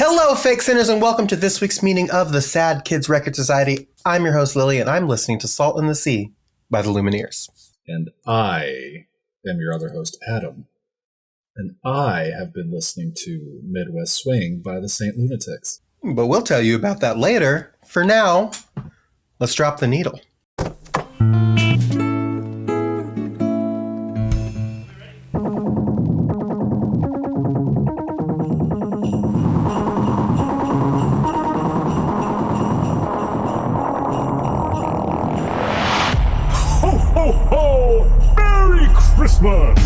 Hello, fake sinners, and welcome to this week's meeting of the Sad Kids Record Society. I'm your host, Lily, and I'm listening to Salt in the Sea by the Lumineers. And I am your other host, Adam. And I have been listening to Midwest Swing by the St. Lunatics. But we'll tell you about that later. For now, let's drop the needle. Christmas!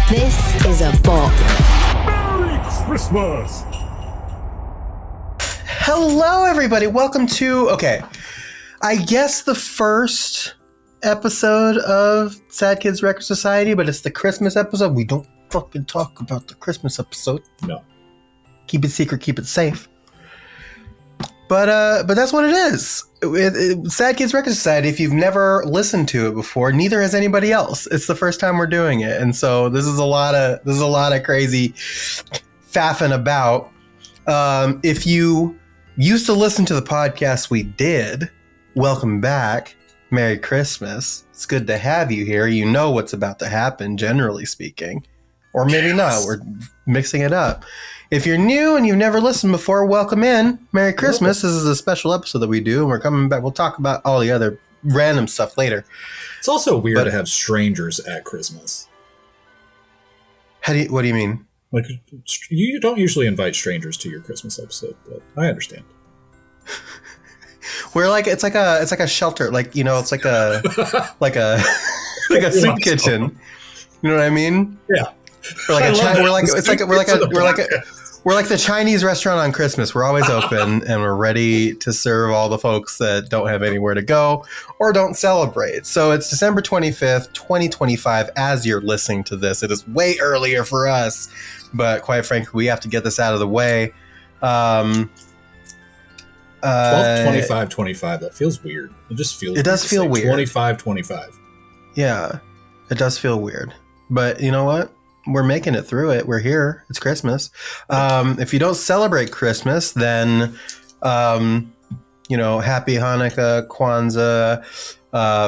This is a bop. Christmas! Hello, everybody. Welcome to, I guess the first episode of Sad Kids Record Society, but it's the Christmas episode. We don't fucking talk about the Christmas episode. No. Keep it secret, keep it safe. But that's what it is. Sad Kids Record Society, if you've never listened to it before, neither has anybody else. It's the first time we're doing it. And so this is a lot of crazy faffing about. If you used to listen to the podcast we did, welcome back. Merry Christmas. It's good to have you here. You know what's about to happen, generally speaking. Or maybe not. We're mixing it up. If you're new and you've never listened before, welcome in. Merry Christmas. This is a special episode that we do, and we're coming back. We'll talk about all the other random stuff later. It's also weird to have strangers at Christmas. What do you mean? Like, you don't usually invite strangers to your Christmas episode, but I understand. We're like, it's like a shelter, like, you know, it's like a like a soup kitchen. You know what I mean? Yeah. We're like the Chinese restaurant on Christmas. We're always open and we're ready to serve all the folks that don't have anywhere to go or don't celebrate. So it's December 25th, 2025 as you're listening to this. It is way earlier for us, but quite frankly, we have to get this out of the way. 25, that feels weird. It just feels It does feel weird. 25. Yeah, it does feel weird. But you know what? We're making it through it. We're here. It's Christmas. If you don't celebrate Christmas, then, happy Hanukkah, Kwanzaa,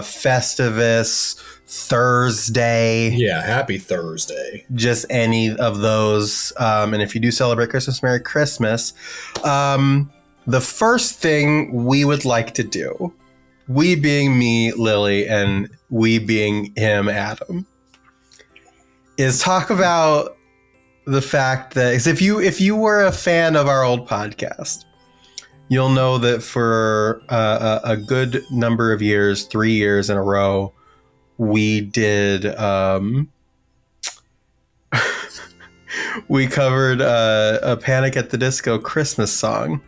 Festivus, Thursday. Yeah, happy Thursday. Just any of those. And if you do celebrate Christmas, Merry Christmas. The first thing we would like to do, we being me, Lily, and we being him, Adam, is talk about the fact that if you were a fan of our old podcast, you'll know that for a good number of years, 3 years in a row, we did we covered a Panic at the Disco Christmas song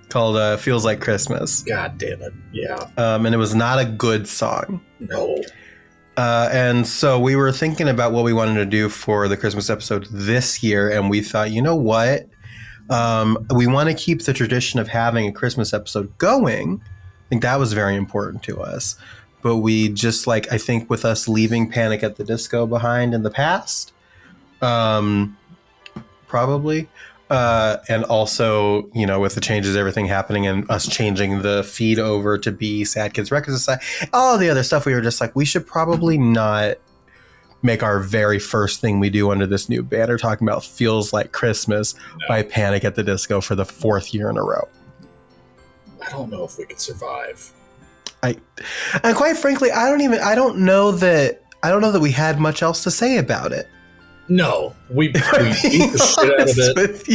called "Feels Like Christmas." God damn it! Yeah, and it was not a good song. No. And so we were thinking about what we wanted to do for the Christmas episode this year. And we thought, you know what? We want to keep the tradition of having a Christmas episode going. I think that was very important to us. But we just I think with us leaving Panic at the Disco behind in the past, probably. And also, with the changes, everything happening and us changing the feed over to be Sad Kids Record Society, all the other stuff, we were just like, we should probably not make our very first thing we do under this new banner talking about Feels Like Christmas by Panic at the Disco for the 4th year in a row. I don't know if we could survive. And quite frankly, I don't know that we had much else to say about it. No, we beat the shit out of it.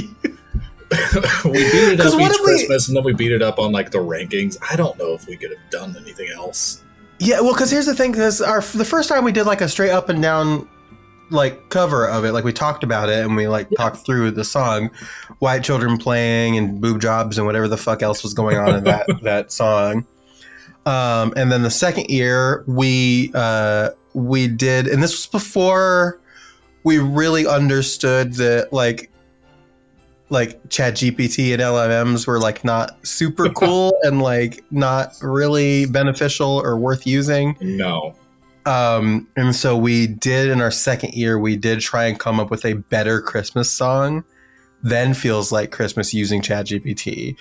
We beat it up each Christmas, and then we beat it up on the rankings. I don't know if we could have done anything else. Yeah, well, because here's the thing: the first time we did a straight up and down like cover of it. Like we talked about it and we talked through the song, white children playing and boob jobs and whatever the fuck else was going on in that song. And then the second year we did, and this was before we really understood that like ChatGPT and LLMs were like not super cool and like not really beneficial or worth using. No. And so we did in our second year, we did try and come up with a better Christmas song than Feels Like Christmas using ChatGPT.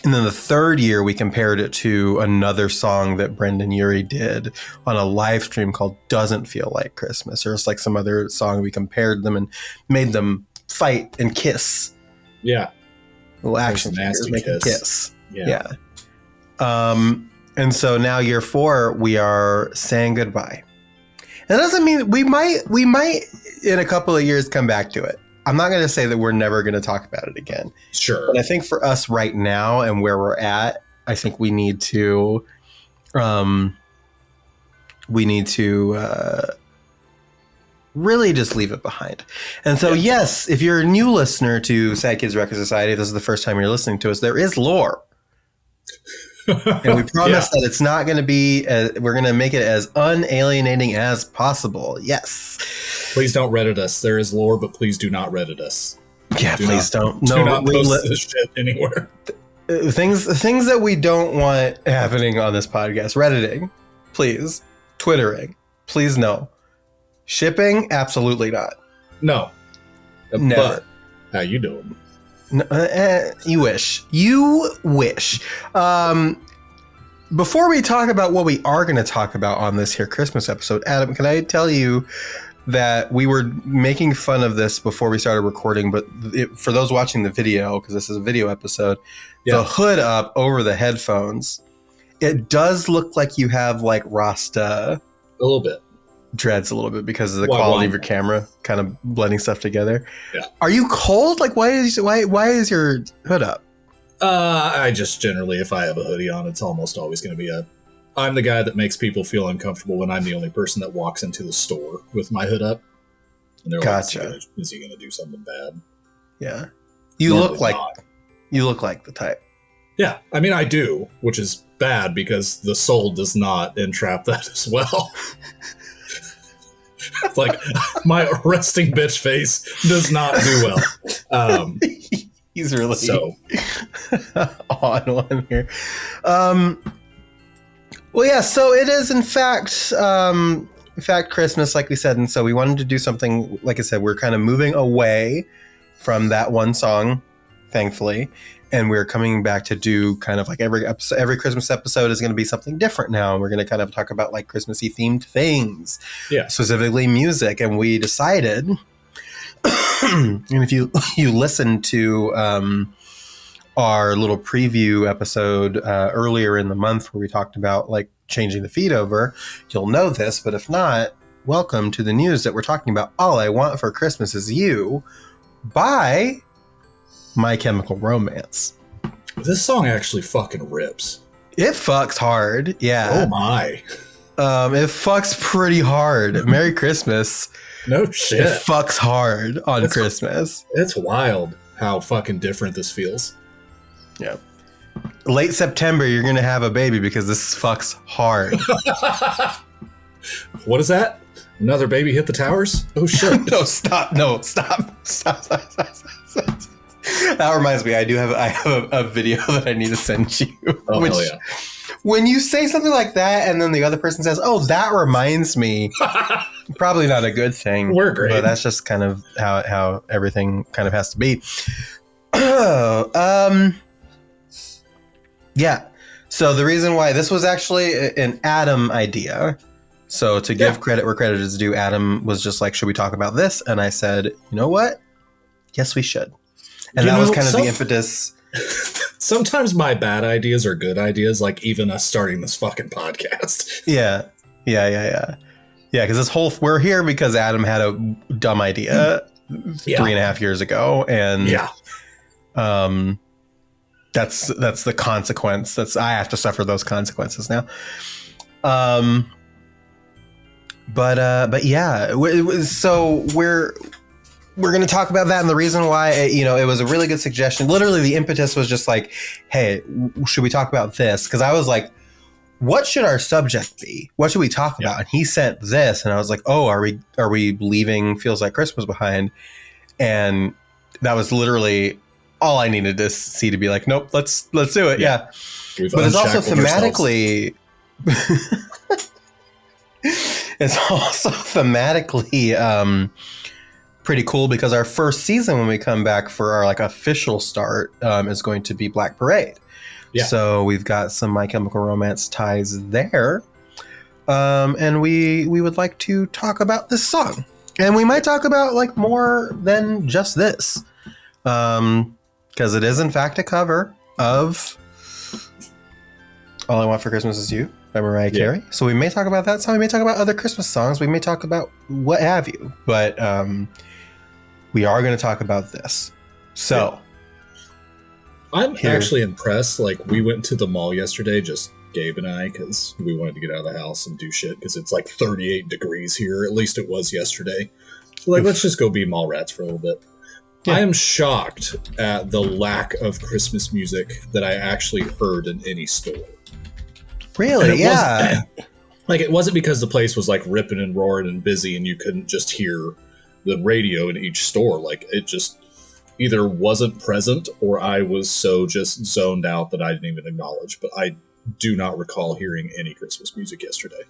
And then the third year, we compared it to another song that Brendan Urie did on a live stream called Doesn't Feel Like Christmas. Or it's like some other song. We compared them and made them fight and kiss. Yeah. Little action nasty kiss. Yeah. And so now year 4, we are saying goodbye. That doesn't mean we might in a couple of years come back to it. I'm not going to say that we're never going to talk about it again. Sure. But I think for us right now and where we're at, I think we need to really just leave it behind. And so, yes, if you're a new listener to Sad Kids Record Society, this is the first time you're listening to us, there is lore. And we promise that it's not going to be, we're going to make it as unalienating as possible. Yes. Please don't Reddit us. There is lore, but please do not Reddit us. Yeah, please don't. Do not post this shit anywhere. Things that we don't want happening on this podcast. Redditing, please. Twittering, please no. Shipping, absolutely not. No. Never. But how you doing? No, you wish. You wish. Before we talk about what we are going to talk about on this here Christmas episode, Adam, can I tell you that we were making fun of this before we started recording, but for those watching the video, because this is a video episode, the hood up over the headphones, it does look like you have like Rasta. A little bit. Dreads a little bit because of the quality of your camera kind of blending stuff together. Yeah. Are you cold? Like why is your hood up? I just generally, if I have a hoodie on, it's almost always going to be I'm the guy that makes people feel uncomfortable when I'm the only person that walks into the store with my hood up. And they're gotcha. Like, is he going to do something bad? Yeah. You look like the type. Yeah. I mean, I do, which is bad because the soul does not entrap that as well. Like my resting bitch face does not do well. He's really on one here. Well, yeah. So it is, in fact, Christmas, like we said, and so we wanted to do something. Like I said, we're kind of moving away from that one song, thankfully, and we're coming back to do kind of like every Christmas episode is going to be something different now. And we're going to kind of talk about like Christmassy themed things, specifically music. And we decided, and if you listen to our little preview episode earlier in the month where we talked about like changing the feed over, you'll know this. But if not, welcome to the news that we're talking about. All I Want for Christmas Is You by My Chemical Romance. This song actually fucking rips. It fucks hard. Yeah. Oh my. It fucks pretty hard. Merry Christmas. No shit. It fucks hard on Christmas. It's wild how fucking different this feels. Yeah. Late September, you're going to have a baby because this fucks hard. What is that? Another baby hit the towers? Oh shit. Stop. That reminds me, I have a video that I need to send you. Oh, hell yeah. When you say something like that and then the other person says, oh, that reminds me, probably not a good thing. We're great. But that's just kind of how everything kind of has to be. Yeah. So the reason why this was actually an Adam idea. So to give credit where credit is due, Adam was just like, should we talk about this? And I said, you know what? Yes, we should. And that was kind of the impetus. Sometimes my bad ideas are good ideas, like even us starting this fucking podcast. Yeah, because we're here because Adam had a dumb idea 3.5 years ago. And that's the consequence. I have to suffer those consequences now. But yeah, so we're going to talk about that, and the reason why it was a really good suggestion. Literally, the impetus was just like, hey, should we talk about this? Because I was like, what should our subject be? What should we talk about? And he sent this, and I was like, oh, are we leaving Feels Like Christmas behind? And that was literally all I needed to see to be like, nope, let's do it. Yeah. But it's also thematically pretty cool because our first season when we come back for our like official start is going to be Black Parade. Yeah. So we've got some My Chemical Romance ties there. And we would like to talk about this song. And we might talk about like more than just this. Because it is in fact a cover of All I Want for Christmas Is You by Mariah Carey. So we may talk about that song. We may talk about other Christmas songs. We may talk about what have you. But we are going to talk about this. So I'm actually impressed. Like, we went to the mall yesterday, just Gabe and I, because we wanted to get out of the house and do shit because it's like 38 degrees here. At least it was yesterday. So like, let's just go be mall rats for a little bit. Yeah. I am shocked at the lack of Christmas music that I actually heard in any store. Really? Yeah. Like, it wasn't because the place was like ripping and roaring and busy and you couldn't just hear the radio in each store. Like, it just either wasn't present or I was so just zoned out that I didn't even acknowledge. But I do not recall hearing any Christmas music yesterday.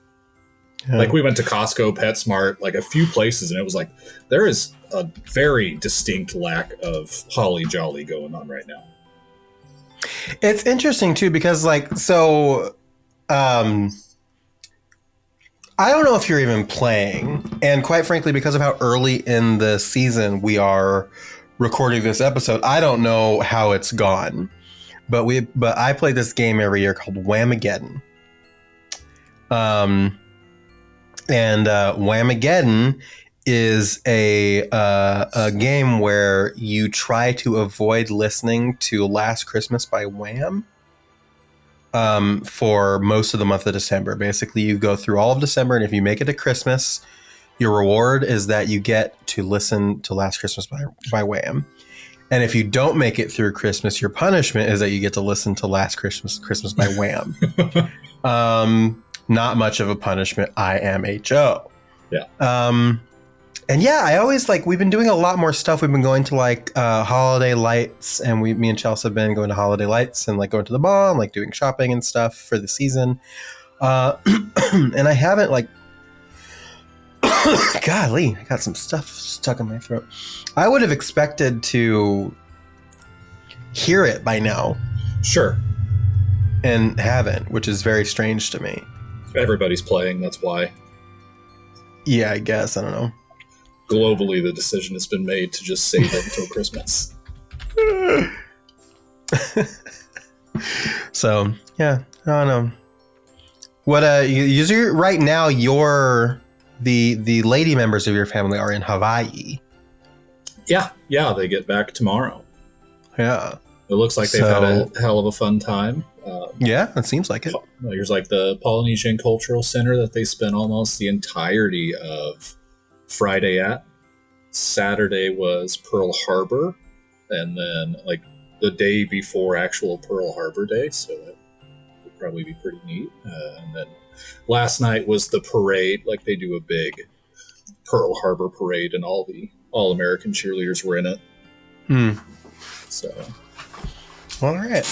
Yeah. Like, we went to Costco, PetSmart, like a few places, and it was like, there is a very distinct lack of holly jolly going on right now. It's interesting too, because like, so, I don't know if you're even playing, and quite frankly, because of how early in the season we are recording this episode, I don't know how it's gone, but I play this game every year called Whamageddon. And Whamageddon is a game where you try to avoid listening to Last Christmas by Wham for most of the month of December. Basically, you go through all of December, and if you make it to Christmas, your reward is that you get to listen to Last Christmas by Wham. And if you don't make it through Christmas, your punishment is that you get to listen to Last Christmas by Wham. Not much of a punishment, IMHO. Yeah. And yeah, I always like, we've been doing a lot more stuff. We've been going to like holiday lights, and me and Chelsea have been going to holiday lights and like going to the mall and like doing shopping and stuff for the season. And I haven't like, golly, I got some stuff stuck in my throat. I would have expected to hear it by now. Sure. And haven't, which is very strange to me. Everybody's playing, that's why. Yeah, I guess. I don't know. Globally, the decision has been made to just save it until Christmas. So, yeah, I don't know. What right now, the lady members of your family are in Hawaii. Yeah, they get back tomorrow. Yeah. It looks like they've had a hell of a fun time. Yeah, it seems like it. There's like the Polynesian Cultural Center that they spent almost the entirety of Friday at. Saturday was Pearl Harbor, and then like the day before actual Pearl Harbor Day, so that would probably be pretty neat. And then last night was the parade. Like, they do a big Pearl Harbor parade, and all the All-American cheerleaders were in it. So, all right.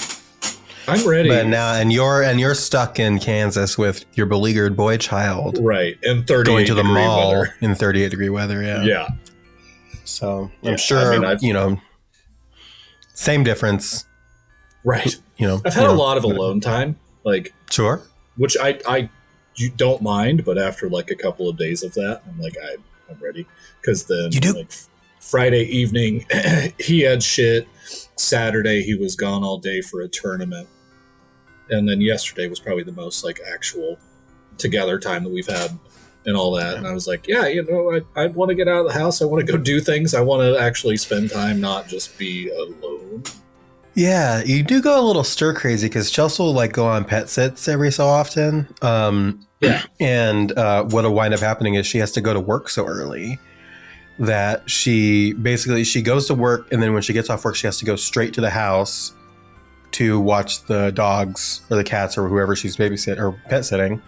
I'm ready. But now, and you're stuck in Kansas with your beleaguered boy child, right? And 38 going to the mall weather. In 38-degree weather. Yeah. Yeah. So I'm sure same difference, right? I've had a lot of alone time, like sure, which I don't mind, but after like a couple of days of that, I'm like I'm ready, because then like Friday evening he had shit. Saturday he was gone all day for a tournament. And then yesterday was probably the most like actual together time that we've had and all that. And I was like, yeah, I want to get out of the house. I want to go do things. I want to actually spend time, not just be alone. Yeah, you do go a little stir crazy because Chelsea will like go on pet sits every so often. Yeah. And what'll wind up happening is she has to go to work so early that she goes to work, and then when she gets off work, she has to go straight to the house to watch the dogs or the cats or whoever she's babysitting or pet sitting,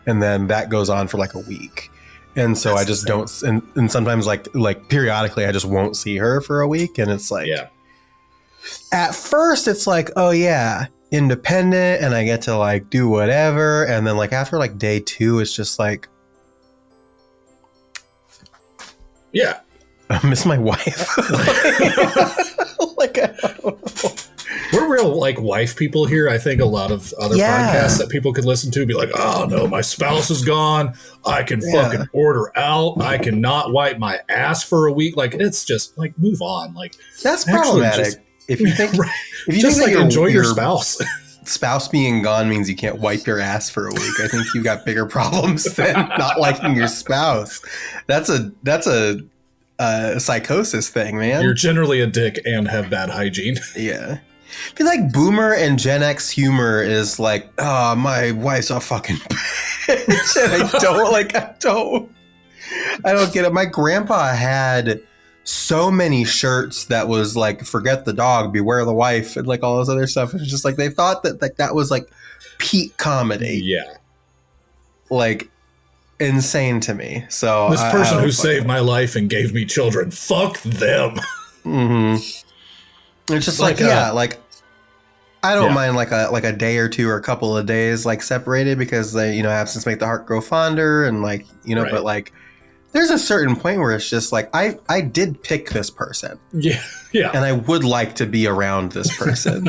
and then that goes on for like a week. And so I just don't, and sometimes like periodically I just won't see her for a week, and it's like, at first it's like, oh yeah, independent, and I get to like do whatever, and then like after like day 2, it's just like, yeah, I miss my wife. Like, I don't know. We're real like wife people here. I think a lot of other podcasts that people could listen to be like, oh no, my spouse is gone. I can fucking order out. I cannot wipe my ass for a week. Like, it's just like, move on. Like, that's problematic. If you think, if you just think like enjoy your spouse. Spouse being gone means you can't wipe your ass for a week. I think you got bigger problems than not liking your spouse. That's a psychosis thing, man. You're generally a dick and have bad hygiene. Yeah. I feel like boomer and Gen X humor is like, oh, my wife's a fucking bitch. And I don't get it. My grandpa had so many shirts that was like, forget the dog, beware the wife, and like all this other stuff. It's just like, they thought that like that was like peak comedy. Yeah. Like, insane to me. So this person who saved my life and gave me children, fuck them. Mm-hmm. It's just like like I don't mind like a day or two or a couple of days like separated, because they, you know, absence make the heart grow fonder, and like, you know, but like there's a certain point where it's just like I did pick this person. Yeah. And I would like to be around this person.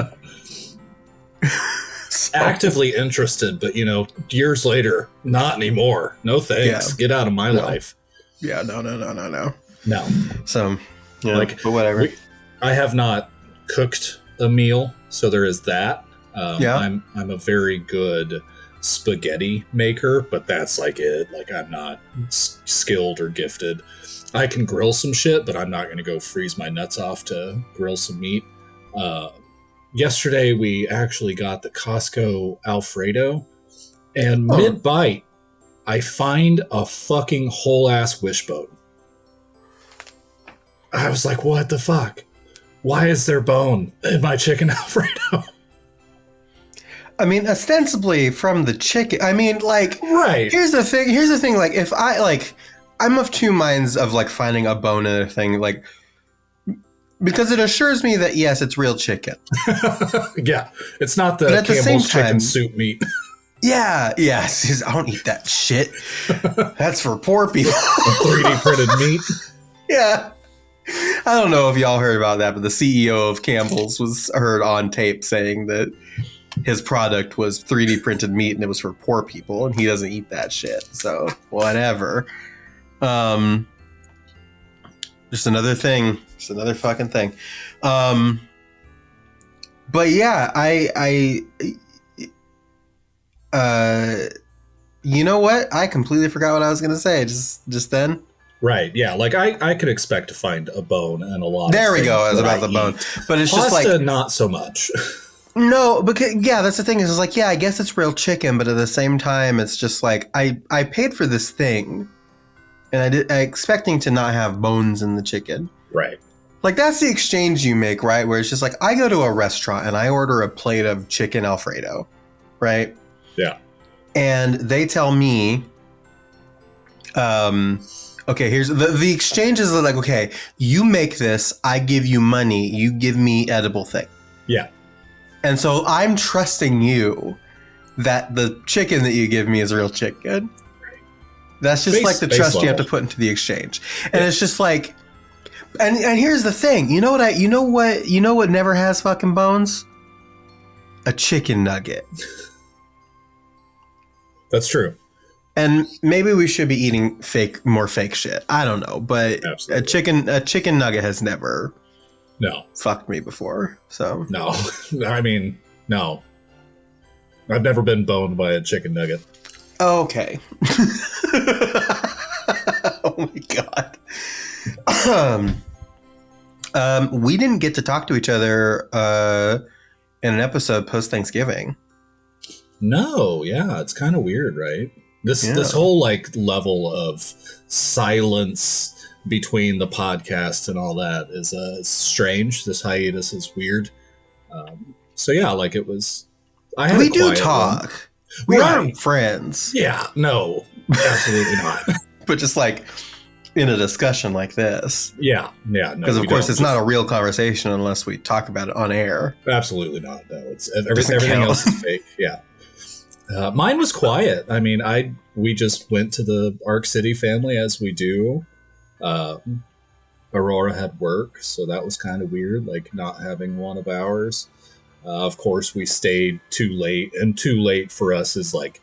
So. Actively interested, but you know, years later, not anymore. No thanks. Yeah. Get out of my life. Yeah, no. No. So, yeah, like, but whatever. I have not cooked a meal, so there is that. I'm a very good spaghetti maker, but that's like it. Like, I'm not skilled or gifted. I can grill some shit, but I'm not going to go freeze my nuts off to grill some meat. Yesterday, we actually got the Costco Alfredo, and mid-bite, I find a fucking whole-ass wishbone. I was like, what the fuck? Why is there bone in my chicken Alfredo? I mean, ostensibly from the chicken. I mean, like, right. Here's the thing. Like, if I'm of two minds of like finding a bone in a thing, like, because it assures me that yes, it's real chicken. Yeah, it's not the Campbell's chicken soup meat. Yeah, yes. I don't eat that shit. That's for poor people. 3D printed meat. Yeah. I don't know if y'all heard about that, but the CEO of Campbell's was heard on tape saying that his product was 3D printed meat and it was for poor people, and he doesn't eat that shit. So whatever. Just another thing. Just another fucking thing. But yeah, I you know what? I completely forgot what I was gonna say just then. Right, yeah. Like I could expect to find a bone and a lot. There we go. It was about the bone, but it's Pasta, just like not so much. No, because that's the thing is like, yeah, I guess it's real chicken, but at the same time, it's just like I paid for this thing, and I expecting to not have bones in the chicken. Right. Like, that's the exchange you make, right? Where it's just like, I go to a restaurant and I order a plate of chicken Alfredo, right? Yeah. And they tell me, okay, here's the exchanges are like, okay, you make this, I give you money, you give me edible thing. Yeah. And so I'm trusting you that the chicken that you give me is real chicken. Right. That's just like the trust level you have to put into the exchange. And it's just like, and here's the thing. You know what never has fucking bones? A chicken nugget. That's true. And maybe we should be eating more fake shit. I don't know, but absolutely. a chicken nugget has never fucked me before. So no, I mean, no, I've never been boned by a chicken nugget. Okay. Oh my god. We didn't get to talk to each other in an episode post Thanksgiving. No, yeah, it's kind of weird, right? This whole like level of silence between the podcast and all that is strange. This hiatus is weird. So yeah, like it was. We do talk. One. We aren't friends. Yeah, no, absolutely not. But just like in a discussion like this. Yeah, no. Because of course it's not a real conversation unless we talk about it on air. Absolutely not. No, it's everything else is fake. Yeah. Mine was quiet. I mean, we just went to the Arc City family as we do. Aurora had work, so that was kind of weird, like not having one of ours. Of course, we stayed too late, and too late for us is like,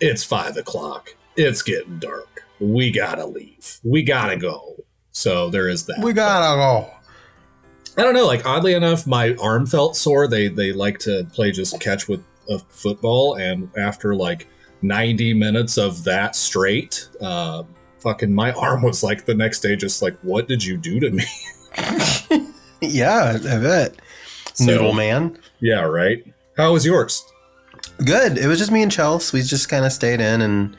it's 5:00. It's getting dark. We gotta leave. We gotta go. So there is that. We gotta go. I don't know. Like oddly enough, my arm felt sore. They like to play just catch with a football, and after like 90 minutes of that straight, fucking my arm was like the next day, just like, what did you do to me? Yeah, I bet. Noodle man. Yeah, right. How was yours? Good. It was just me and Chelsea. We just kind of stayed in and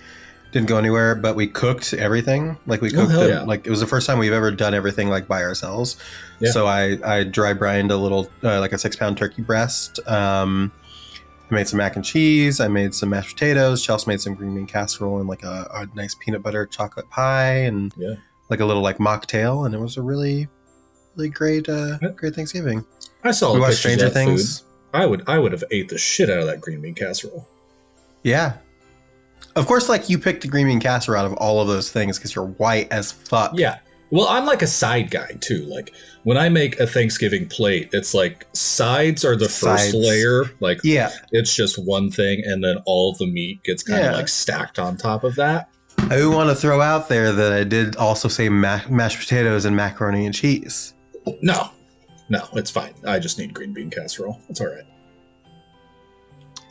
didn't go anywhere, but we cooked everything. Like we cooked like it was the first time we've ever done everything like by ourselves. Yeah. So I dry brined a little like a 6-pound turkey breast. I made some mac and cheese. I made some mashed potatoes. Chelsea made some green bean casserole and like a nice peanut butter chocolate pie and like a little like mocktail. And it was a really, really great Thanksgiving. I saw we watched Stranger Things. Food. I would have ate the shit out of that green bean casserole. Yeah. Of course, like you picked the green bean casserole out of all of those things because you're white as fuck. Yeah. Well, I'm like a side guy too. Like when I make a Thanksgiving plate, it's like sides are the first layer. Like it's just one thing, and then all the meat gets kind of like stacked on top of that. I do want to throw out there that I did also say mashed potatoes and macaroni and cheese. No, it's fine. I just need green bean casserole. It's all right.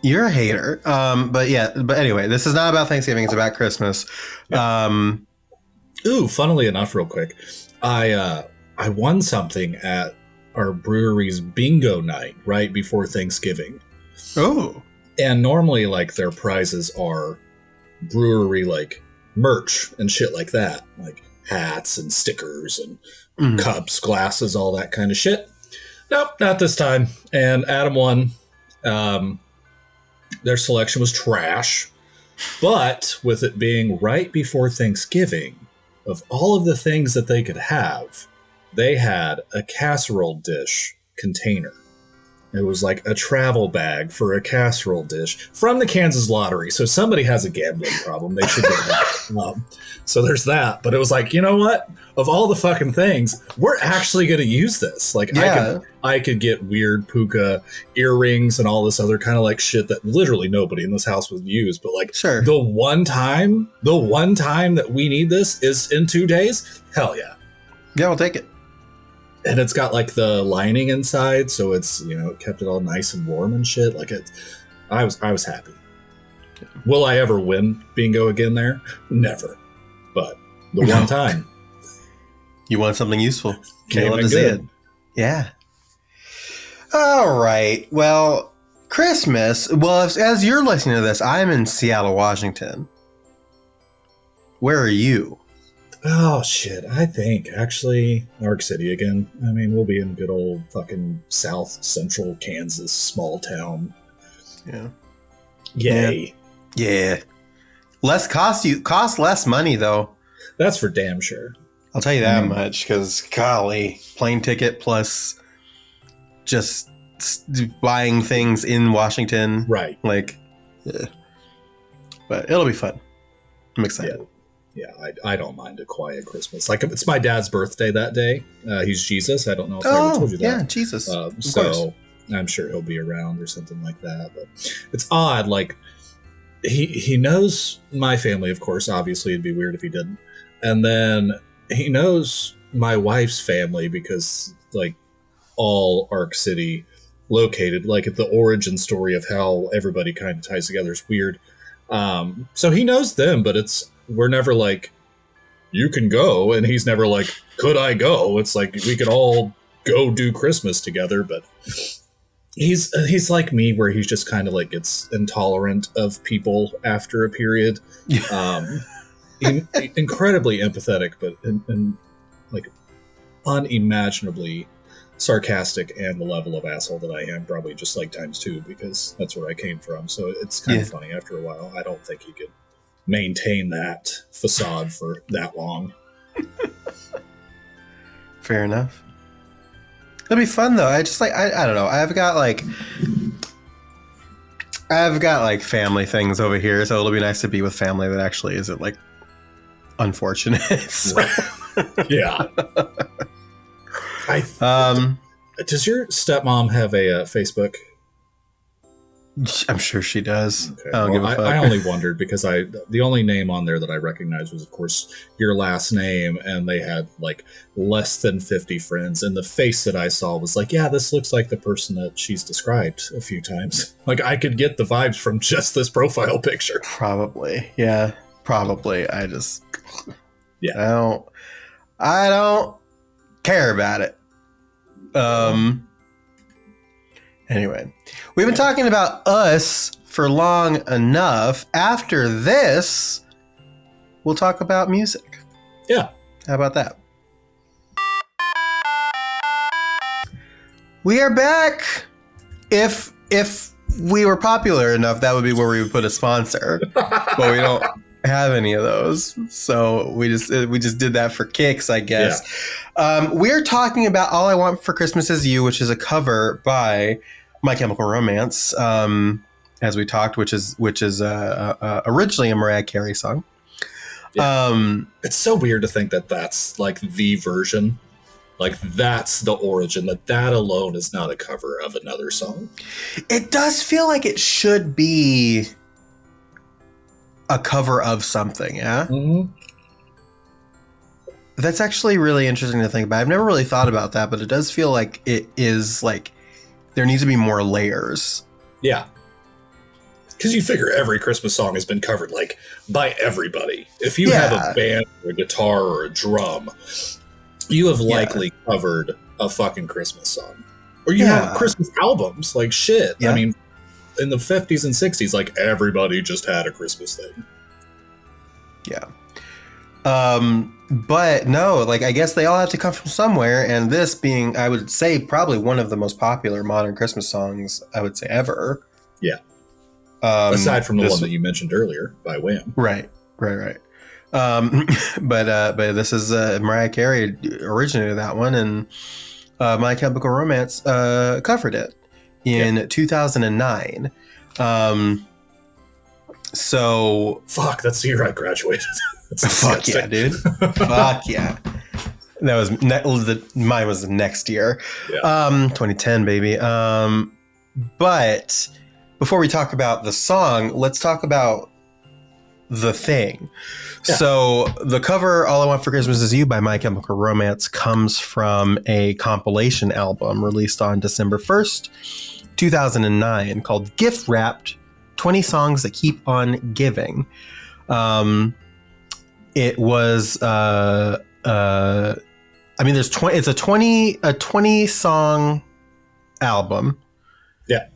You're a hater. But anyway, this is not about Thanksgiving. It's about Christmas. Yeah. Ooh, funnily enough, real quick, I won something at our brewery's bingo night right before Thanksgiving. Oh. And normally, like, their prizes are brewery, like, merch and shit like that. Like hats and stickers and cups, glasses, all that kind of shit. Nope, not this time. And Adam won. Their selection was trash. But with it being right before Thanksgiving, of all of the things that they could have, they had a casserole dish container. It was like a travel bag for a casserole dish from the Kansas Lottery. So somebody has a gambling problem. They should get that. So there's that. But it was like, you know what? Of all the fucking things, we're actually going to use this. Like I could get weird puka earrings and all this other kind of like shit that literally nobody in this house would use. But like the one time that we need this is in 2 days. Hell yeah. Yeah, we'll take it. And it's got like the lining inside, so it's, you know, it kept it all nice and warm and shit. Like I was happy. Will I ever win bingo again there? Never. But the one time. You want something useful. Can't love to see it. Yeah. All right. Well, Christmas. Well, as you're listening to this, I'm in Seattle, Washington. Where are you? Oh, shit. I think, actually, Arc City again. I mean, we'll be in good old fucking South Central Kansas, small town. Yeah. Yay. Yeah. Cost less money, though. That's for damn sure. I'll tell you that much, because, golly, plane ticket plus just buying things in Washington. Right. Like, but it'll be fun. I'm excited. Yeah, I don't mind a quiet Christmas. Like, it's my dad's birthday that day. He's Jesus. I don't know if I ever told you that. Yeah, Jesus. So I'm sure he'll be around or something like that. But it's odd. Like, he knows my family, of course. Obviously, it'd be weird if he didn't. And then he knows my wife's family because, like, all Arc City located, like, the origin story of how everybody kind of ties together is weird. So he knows them, but we're never like, you can go, and he's never like, could I go? It's like we could all go do Christmas together, but He's like me, where he's just kind of like gets intolerant of people after a period. Incredibly empathetic, but like unimaginably sarcastic, and the level of asshole that I am probably just like times two, because that's where I came from. So it's kind of funny after a while. I don't think he could maintain that facade for that long. Fair enough. It'll be fun though. I just like I don't know. I've got like family things over here, so it'll be nice to be with family that actually isn't like unfortunate. So. Yeah. Does your stepmom have a Facebook? I'm sure she does. Okay. I don't give a fuck. I only wondered because the only name on there that I recognized was, of course, your last name, and they had like less than 50 friends, and the face that I saw was like, yeah, this looks like the person that she's described a few times. Like, I could get the vibes from just this profile picture. Probably. Yeah. Probably. I don't care about it. Anyway, we've been talking about us for long enough. After this, we'll talk about music. Yeah. How about that? We are back. If we were popular enough, that would be where we would put a sponsor. But we don't have any of those, so we just did that for kicks, I guess. Yeah. We're talking about "All I Want for Christmas Is You," which is a cover by My Chemical Romance, as we talked, which is originally a Mariah Carey song. Yeah. It's so weird to think that that's like the version, like that's the origin, that alone is not a cover of another song. It does feel like it should be a cover of something, yeah? Mm-hmm. That's actually really interesting to think about. I've never really thought about that, but it does feel like it is like there needs to be more layers. Yeah. Because you figure every Christmas song has been covered like by everybody. If you have a band or a guitar or a drum, you have likely covered a fucking Christmas song. Or you have Christmas albums, like shit. Yeah. I mean, in the 50s and 60s, like everybody just had a Christmas thing. Yeah. But no, like I guess they all have to come from somewhere, and this being, I would say, probably one of the most popular modern Christmas songs, I would say, ever. Yeah. Aside from the one that you mentioned earlier by Wham. Right. But this is Mariah Carey originated that one, and My Chemical Romance covered it in 2009. So fuck, that's the year I graduated. Fuck yeah, dude. Fuck yeah. That was mine was the next year. Yeah. 2010, baby. But before we talk about the song, let's talk about the thing. Yeah. So the cover, "All I Want for Christmas Is You" by My Chemical Romance comes from a compilation album released on December 1st, 2009 called Gift Wrapped 20 Songs That Keep on Giving. It was I mean there's 20, it's a 20 song album. Yeah.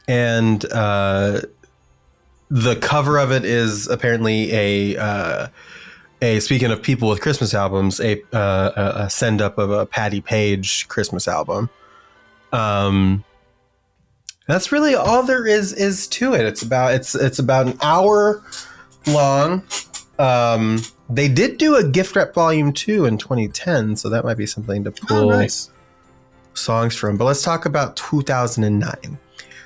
And the cover of it is apparently a speaking of people with Christmas albums, a send up of a Patti Page Christmas album. That's really all there is to it. It's about an hour long. They did do a gift wrap volume 2 in 2010, so that might be something to pull songs from. But let's talk about 2009.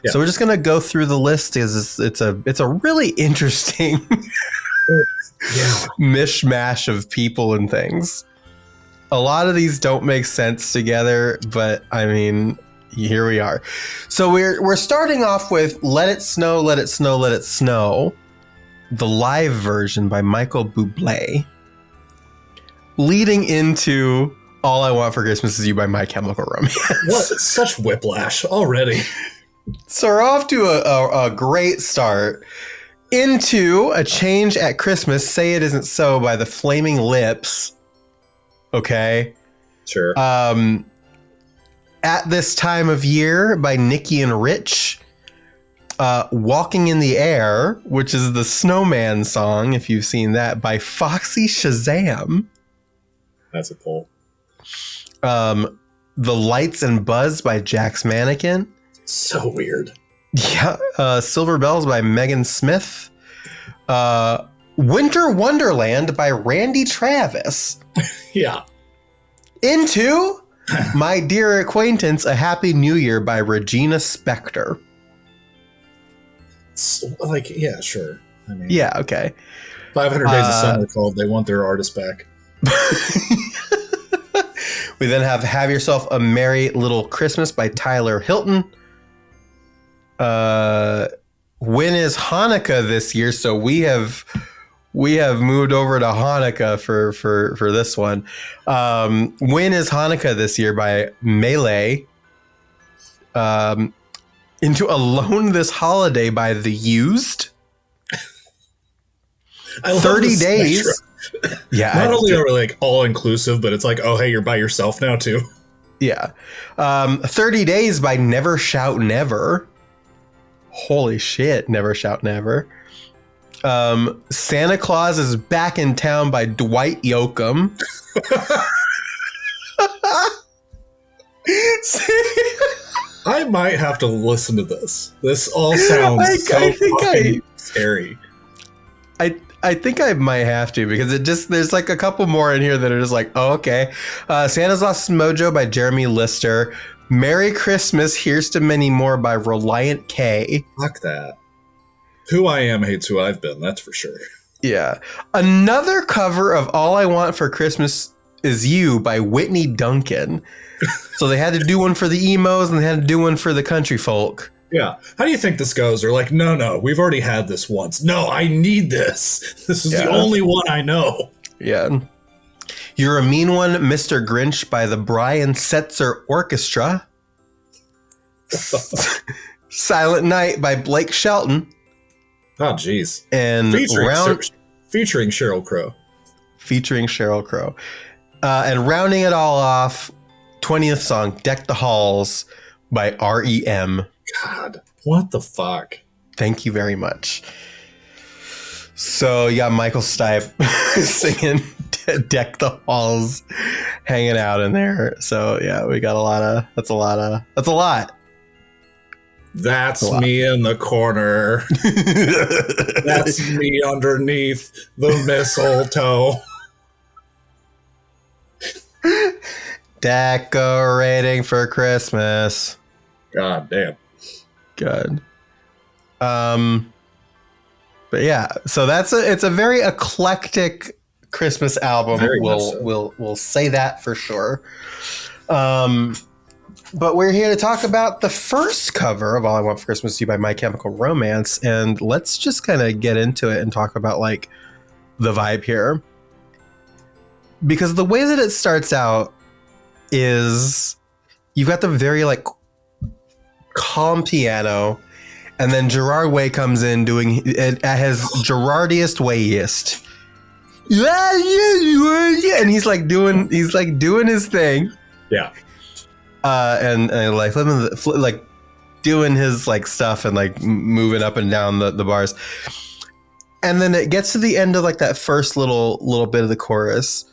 Yeah. So we're just gonna go through the list. It's a really interesting mishmash of people and things. A lot of these don't make sense together, but I mean, here we are. So we're starting off with "Let It Snow, Let It Snow, Let It Snow," the live version by Michael Bublé, leading into "All I Want for Christmas Is You" by My Chemical Romance. What? Such whiplash already. So we're off to a great start into "A Change at Christmas, Say It Isn't So" by the Flaming Lips. Okay. Sure. At This Time of Year by Nikki and Rich. Walking in the Air, which is the Snowman song, if you've seen that, by Foxy Shazam. That's a pull. The Lights and Buzz by Jax Mannequin. So weird. Yeah. Silver Bells by Megan Smith. Winter Wonderland by Randy Travis. Yeah. Into My Dear Acquaintance, A Happy New Year by Regina Spektor. Like, yeah, sure. I mean, Yeah, okay. 500 Days of Summer called They Want Their Artist Back. We then have Yourself a Merry Little Christmas by Tyler Hilton. When is Hanukkah this year? So we have moved over to Hanukkah for this one. When is Hanukkah this year by Melee. Into Alone This Holiday by The Used. 30 Days. Yeah. Not only are we like all inclusive, but it's like, oh, hey, you're by yourself now too. Yeah. 30 Days by Never Shout Never. Holy shit, Never Shout Never. Santa Claus is Back in Town by Dwight Yoakam. I might have to listen to this. This all sounds so fucking scary. I think I might have to, because there's like a couple more in here that are just like, oh, okay. Santa's Lost Mojo by Jeremy Lister. Merry Christmas, Here's to Many More by Reliant K. Fuck that. Who I Am hates who I've been, that's for sure. Yeah. Another cover of All I Want for Christmas Is You by Whitney Duncan. So they had to do one for the emos and they had to do one for the country folk. Yeah. How do you think this goes? They're like, no, we've already had this once. No, I need this. This is the only one I know. Yeah. You're a Mean One, Mr. Grinch by the Brian Setzer Orchestra. Silent Night by Blake Shelton. Oh, jeez. And featuring Sheryl Crow. Featuring Sheryl Crow. And rounding it all off, 20th song, Deck the Halls by R.E.M. God, what the fuck? Thank you very much. So you got Michael Stipe singing Deck the Halls, hanging out in there. So yeah, we got that's a lot. That's me in the corner. That's me underneath the mistletoe. Decorating for Christmas. God damn. Good. But yeah, so it's a very eclectic Christmas album. We'll say that for sure. But we're here to talk about the first cover of All I Want for Christmas Is You by My Chemical Romance, and let's just kind of get into it and talk about like the vibe here. Because the way that it starts out is you've got the very like calm piano, and then Gerard Way comes in doing it at his Gerardiest wayest. And he's like doing his thing. Yeah. And like like doing his like stuff and like moving up and down the bars. And then it gets to the end of like that first little bit of the chorus,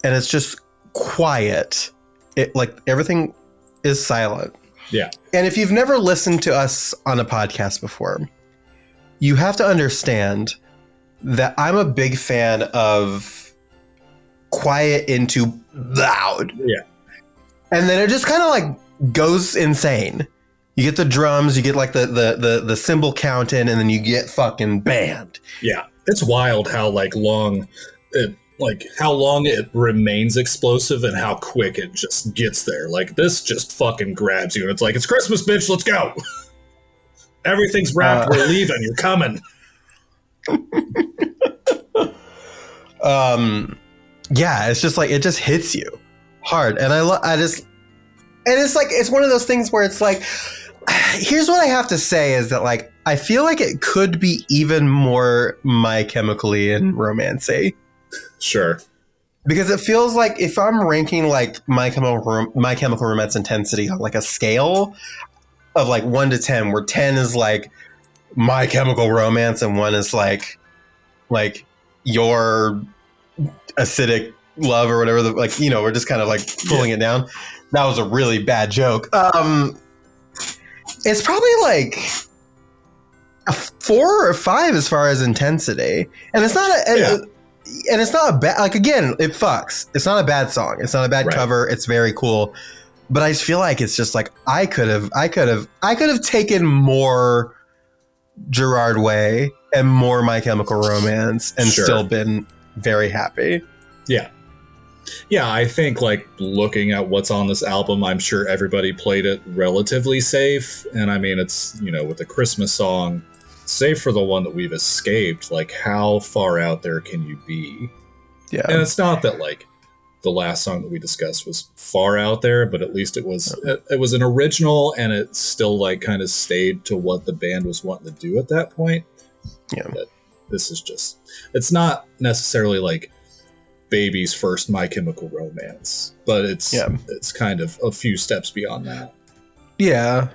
and it's just quiet. It like everything is silent. Yeah. And if you've never listened to us on a podcast before, you have to understand that I'm a big fan of quiet into loud. Yeah. And then it just kind of like goes insane. You get the drums, you get like the cymbal count in, and then you get fucking band. Yeah. It's wild how long it remains explosive and how quick it just gets there. Like this just fucking grabs you and it's like, it's Christmas, bitch, let's go. Everything's wrapped, we're leaving, you're coming. Yeah, it's just like it just hits you hard. And it's one of those things where it's like, here's what I have to say is that like I feel like it could be even more My Chemically and romancy. Sure. Because it feels like if I'm ranking like My Chemical Romance intensity on like a scale of like 1 to 10, where 10 is like My Chemical Romance and 1 is like your acidic love or whatever, we're just kind of like pulling it down. That was a really bad joke. It's probably like a 4 or 5 as far as intensity, and it's not a bad, like, again, it fucks. It's not a bad song. It's not a bad cover. It's very cool, but I just feel like it's just like I could have taken more Gerard Way and more My Chemical Romance and still been very happy. Yeah. Yeah, I think like looking at what's on this album, I'm sure everybody played it relatively safe. And I mean, it's, with a Christmas song, save for the one that we've escaped, like how far out there can you be? Yeah. And it's not that like the last song that we discussed was far out there, but at least it was an original, and it still like kind of stayed to what the band was wanting to do at that point. Yeah. But this is just, it's not necessarily like Baby's first My Chemical Romance, but it's kind of a few steps beyond that. Yeah.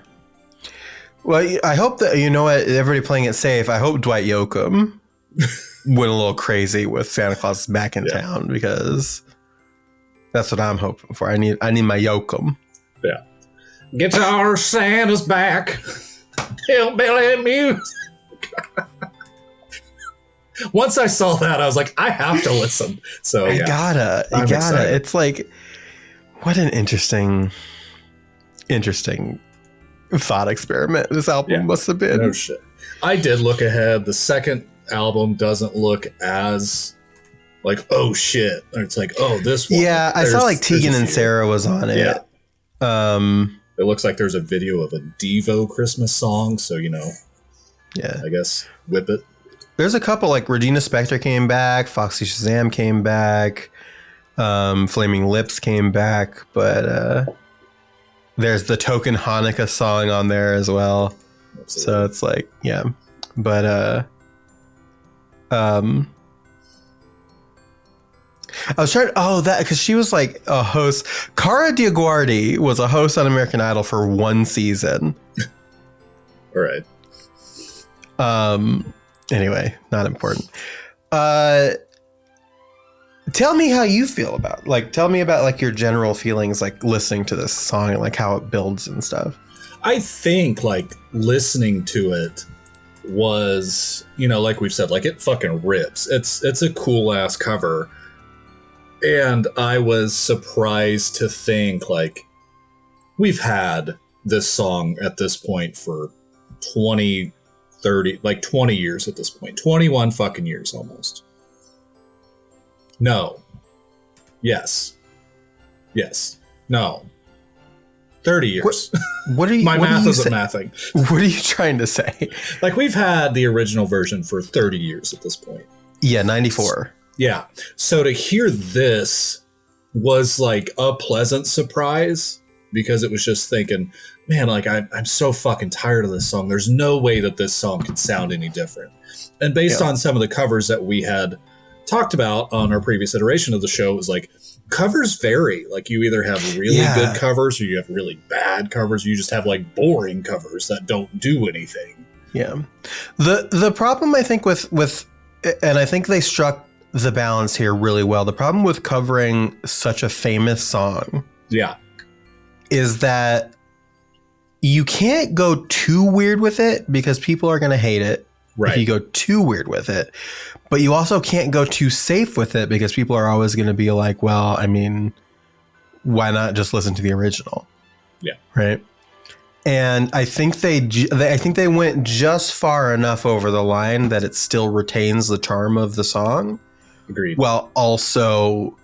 Well, I hope that, everybody playing it safe. I hope Dwight Yoakam went a little crazy with Santa Claus is Back in Town, because that's what I'm hoping for. I need my Yoakam. Yeah. Guitar Santa's back. Hillbilly music. Once I saw that, I was like, I have to listen. So I gotta. Excited. It's like, what an interesting thought experiment this album must have been. No shit. I did look ahead. The second album doesn't look as like, oh shit. Or it's like, oh, this one. Yeah, I saw like Tegan and Sarah was on it. Yeah. It looks like there's a video of a Devo Christmas song. So, I guess whip it. There's a couple, like Regina Spektor came back, Foxy Shazam came back, Flaming Lips came back, but there's the Token Hanukkah song on there as well. Absolutely. So it's like, yeah. But I was trying because she was like a host. Cara DioGuardi was a host on American Idol for 1 season. All right. Anyway, not important. Tell me how you feel about, tell me about like your general feelings, like listening to this song and like how it builds and stuff. I think like listening to it was, like we've said, like it fucking rips. It's a cool ass cover. And I was surprised to think like we've had this song at this point for 20 years at this point. 21 fucking years almost. No. Yes. No. 30 years. What are you? My math isn't mathing. What are you trying to say? Like we've had the original version for 30 years at this point. Yeah, 94. Yeah. So to hear this was like a pleasant surprise, because it was just thinking, man, like I'm so fucking tired of this song. There's no way that this song could sound any different. And based on some of the covers that we had talked about on our previous iteration of the show, it was like covers vary. Like you either have really good covers or you have really bad covers. Or you just have like boring covers that don't do anything. Yeah. The problem I think with and I think they struck the balance here really well. The problem with covering such a famous song is that you can't go too weird with it because people are going to hate it. Right. If you go too weird with it, but you also can't go too safe with it because people are always going to be like, well, I mean, why not just listen to the original? Yeah. Right. And I think they went just far enough over the line that it still retains the charm of the song. Agreed. While also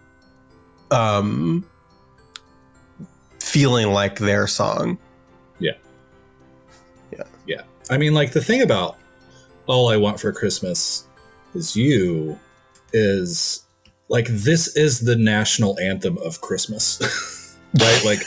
feeling like their song. Yeah. I mean, like the thing about All I Want for Christmas Is You is like, this is the national anthem of Christmas. Right? Like,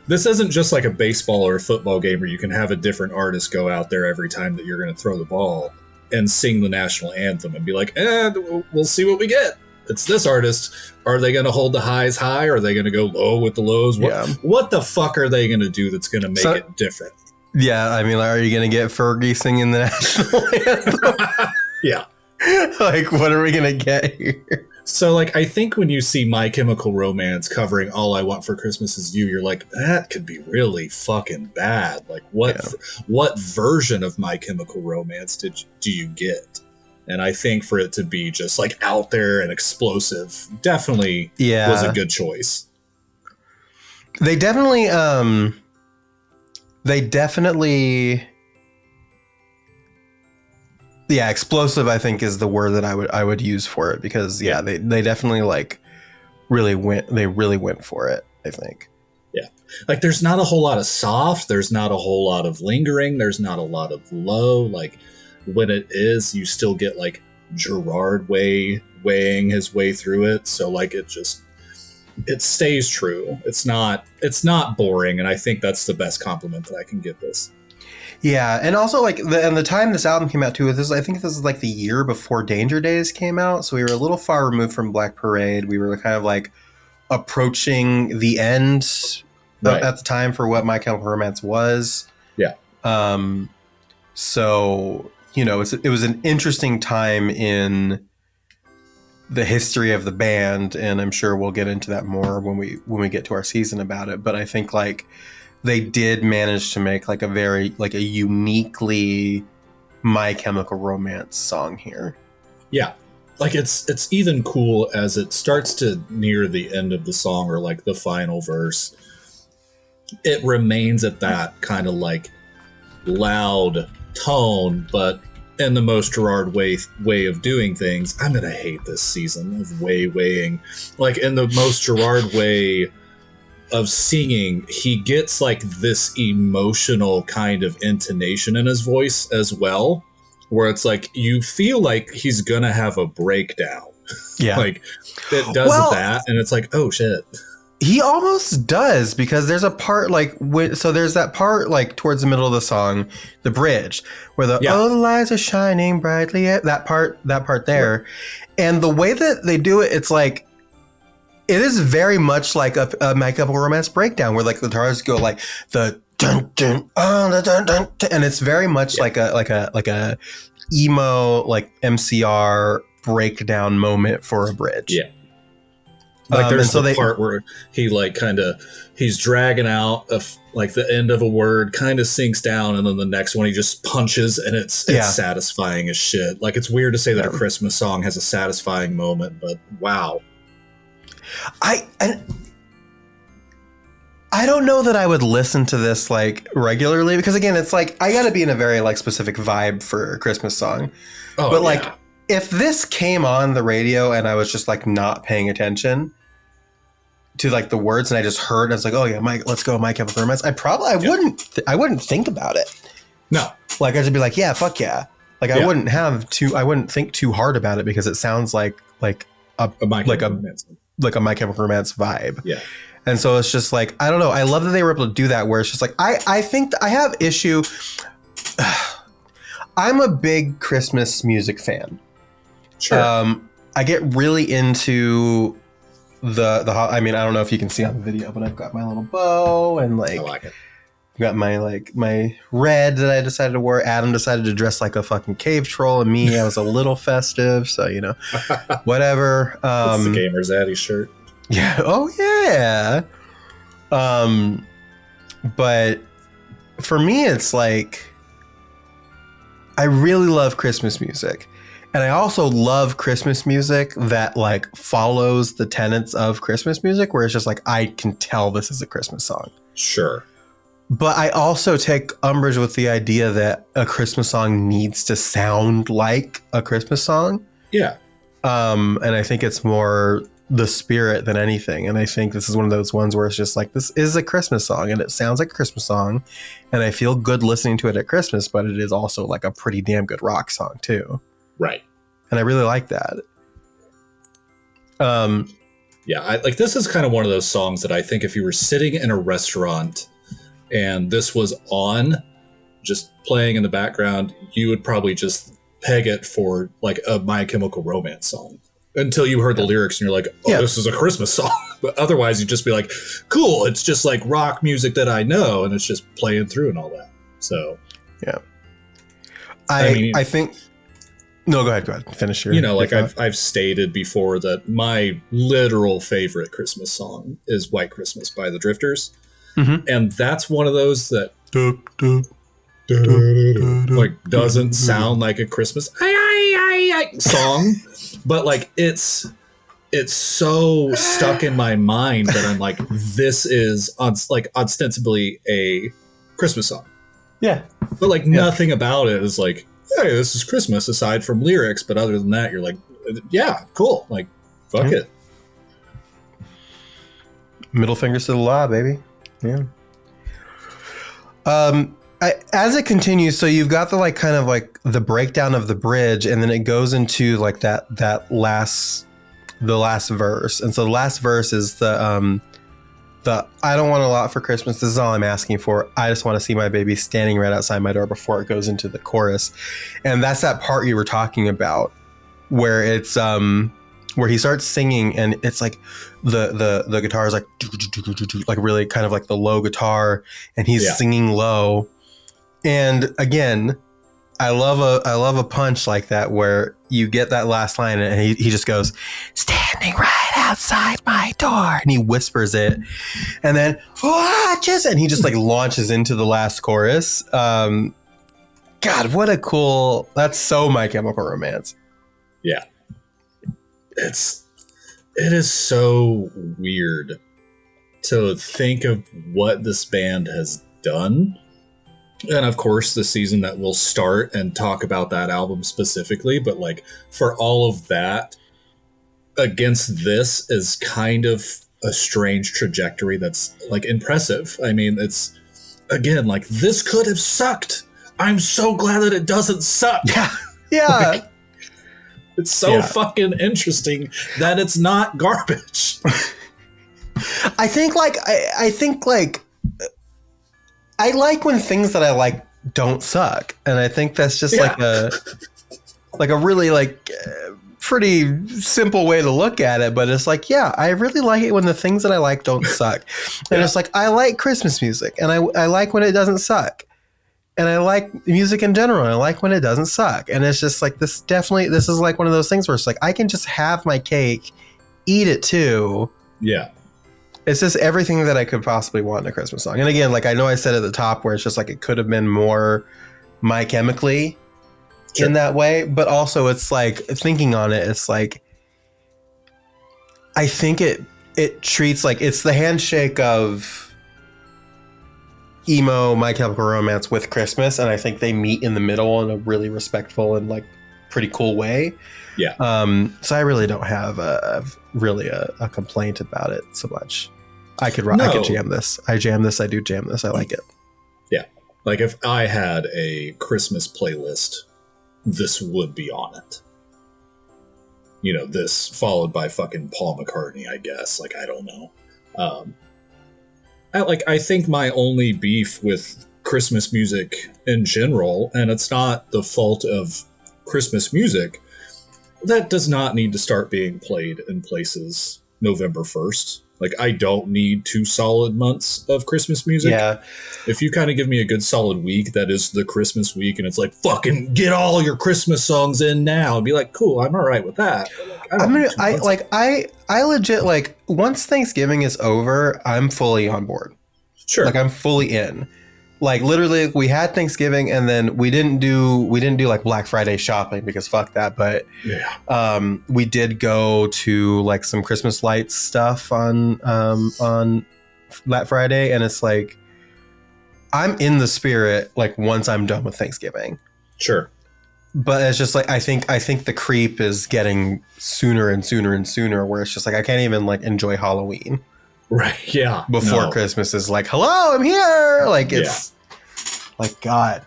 This isn't just like a baseball or a football game where you can have a different artist go out there every time that you're going to throw the ball and sing the national anthem and be like, we'll see what we get. it's this artist. Are they going to hold the highs high? Or are they going to go low with the lows? What the fuck are they going to do that's going to make it different? Yeah, I mean, are you going to get Fergie singing the national anthem? Yeah. Like, what are we going to get here? So, like, I think when you see My Chemical Romance covering All I Want for Christmas Is You, you're like, that could be really fucking bad. Like, what version of My Chemical Romance do you get? And I think for it to be just, like, out there and explosive definitely was a good choice. They definitely yeah, explosive I think is the word that I would use for it, because they definitely like really went for it, I think. Yeah. Like there's not a whole lot of soft, there's not a whole lot of lingering, there's not a lot of low. Like when it is, you still get like Gerard Way weighing his way through it. So like it stays true. It's not boring, and I think that's the best compliment that I can give this. Yeah, and also like the time this album came out too, I think this is like the year before Danger Days came out, so we were a little far removed from Black Parade. We were kind of like approaching the end at the time for what My Chemical Romance was. Yeah. So you know, it was an interesting time in the history of the band, and I'm sure we'll get into that more when we get to our season about it. But I think like they did manage to make like a very like a uniquely My Chemical Romance song here. Yeah. Like it's even cool as it starts to near the end of the song, or like the final verse. It remains at that kind of like loud tone, but in the most Gerard way of doing things. I'm going to hate this season of weighing. Like in the most Gerard way of singing, he gets like this emotional kind of intonation in his voice as well, where it's like you feel like he's gonna have a breakdown. Yeah. Like it does that, and it's like, oh shit. He almost does, because there's a part like so there's that part like towards the middle of the song, the bridge, where the lights are shining brightly, that part there. And the way that they do it, it's like it is very much like a My Chemical Romance breakdown, where like the guitars go like the dun dun the dun dun, and it's very much like a emo like MCR breakdown moment for a bridge. Yeah. Like there's the part where he like he's dragging out like the end of a word, kind of sinks down, and then the next one he just punches, and it's satisfying as shit. Like it's weird to say that a Christmas song has a satisfying moment, but wow. I don't know that I would listen to this like regularly, because again, it's like I got to be in a very like specific vibe for a Christmas song. But like if this came on the radio and I was just like not paying attention to like the words and I just heard, I was like, oh yeah, let's go My Chemical Romance. I wouldn't think about it. No, like I'd just be like, yeah, fuck yeah. Like I wouldn't think too hard about it, because it sounds like a My Chemical Romance vibe. Yeah. And so it's just like, I don't know. I love that they were able to do that, where it's just like, I think I have issue. I'm a big Christmas music fan. Sure. I get really into I mean, I don't know if you can see on the video, but I've got my little bow, and like, I like it. I've got my red that I decided to wear. Adam decided to dress like a fucking cave troll, and me, I was a little festive. So, you know, whatever. It's the Gamer's Addy shirt. Yeah. Oh yeah. But for me, it's like, I really love Christmas music. And I also love Christmas music that like follows the tenets of Christmas music, where it's just like, I can tell this is a Christmas song. Sure. But I also take umbrage with the idea that a Christmas song needs to sound like a Christmas song. Yeah. And I think it's more the spirit than anything. And I think this is one of those ones where it's just like, this is a Christmas song and it sounds like a Christmas song. And I feel good listening to it at Christmas, but it is also like a pretty damn good rock song too. Right. And I really like that. Yeah, this is kind of one of those songs that I think if you were sitting in a restaurant and this was on, just playing in the background, you would probably just peg it for like a My Chemical Romance song. until you heard the lyrics and you're like, oh, this is a Christmas song. But otherwise you'd just be like, cool, it's just like rock music that I know, and it's just playing through and all that. So yeah, I think. No, go ahead. Finish your. Like I've stated before that my literal favorite Christmas song is "White Christmas" by the Drifters, and that's one of those that like doesn't sound like a Christmas song, but like it's so stuck in my mind that I'm like, this is ostensibly a Christmas song. Yeah, but like nothing about it is like, hey, this is Christmas aside from lyrics, but other than that, you're like, yeah, cool. Like, fuck it. Middle fingers to the law, baby. Yeah. As it continues, so you've got the like kind of like the breakdown of the bridge, and then it goes into like the last verse. And so the last verse is the I don't want a lot for Christmas. This is all I'm asking for. I just want to see my baby standing right outside my door, before it goes into the chorus. And that's that part you were talking about where it's where he starts singing, and it's like the guitar is like really kind of like the low guitar, and he's singing low. And again, I love a punch like that where you get that last line and he just goes, standing right outside my door, and he whispers it, and then and he just like launches into the last chorus. God, what a cool, that's so My Chemical Romance. Yeah. It is so weird to think of what this band has done. And of course, the season that we'll start and talk about that album specifically. But like, for all of that, against this is kind of a strange trajectory that's like impressive. I mean, it's, again, like, this could have sucked. I'm so glad that it doesn't suck. Yeah. Like, it's so fucking interesting that it's not garbage. I think I like when things that I like don't suck, and I think that's just like a really like pretty simple way to look at it. But it's like, yeah, I really like it when the things that I like don't suck, and it's like, I like Christmas music, and I like when it doesn't suck, and I like music in general, and I like when it doesn't suck. And it's just like, this is like one of those things where it's like, I can just have my cake, eat it too. Yeah. It's just everything that I could possibly want in a Christmas song. And again, like I know I said at the top where it's just like, it could have been more My Chemically in that way, but also it's like, thinking on it, it's like, I think it treats like, it's the handshake of emo My Chemical Romance with Christmas, and I think they meet in the middle in a really respectful and like pretty cool way. Yeah. So I really don't have a complaint about it so much. I could jam this. I jam this. I do jam this. I like it. Yeah. Like, if I had a Christmas playlist, this would be on it. You know, this followed by fucking Paul McCartney, I guess. Like, I don't know. I think my only beef with Christmas music in general, and it's not the fault of Christmas music, that does not need to start being played in places November 1st. Like, I don't need 2 solid months of Christmas music. Yeah. If you kind of give me a good solid week, that is the Christmas week, and it's like, fucking get all your Christmas songs in now, I'd be like, cool, I'm all right with that. Like, I legit, like, once Thanksgiving is over, I'm fully on board. Sure. Like, I'm fully in. Like, literally, we had Thanksgiving, and then we didn't do like Black Friday shopping, because fuck that. But we did go to like some Christmas lights stuff on that Friday, and it's like, I'm in the spirit. Like, once I'm done with Thanksgiving, sure. But it's just like, I think the creep is getting sooner and sooner and sooner, where it's just like, I can't even like enjoy Halloween. Right. Yeah. Before Christmas is like, hello, I'm here. Like, it's like, God,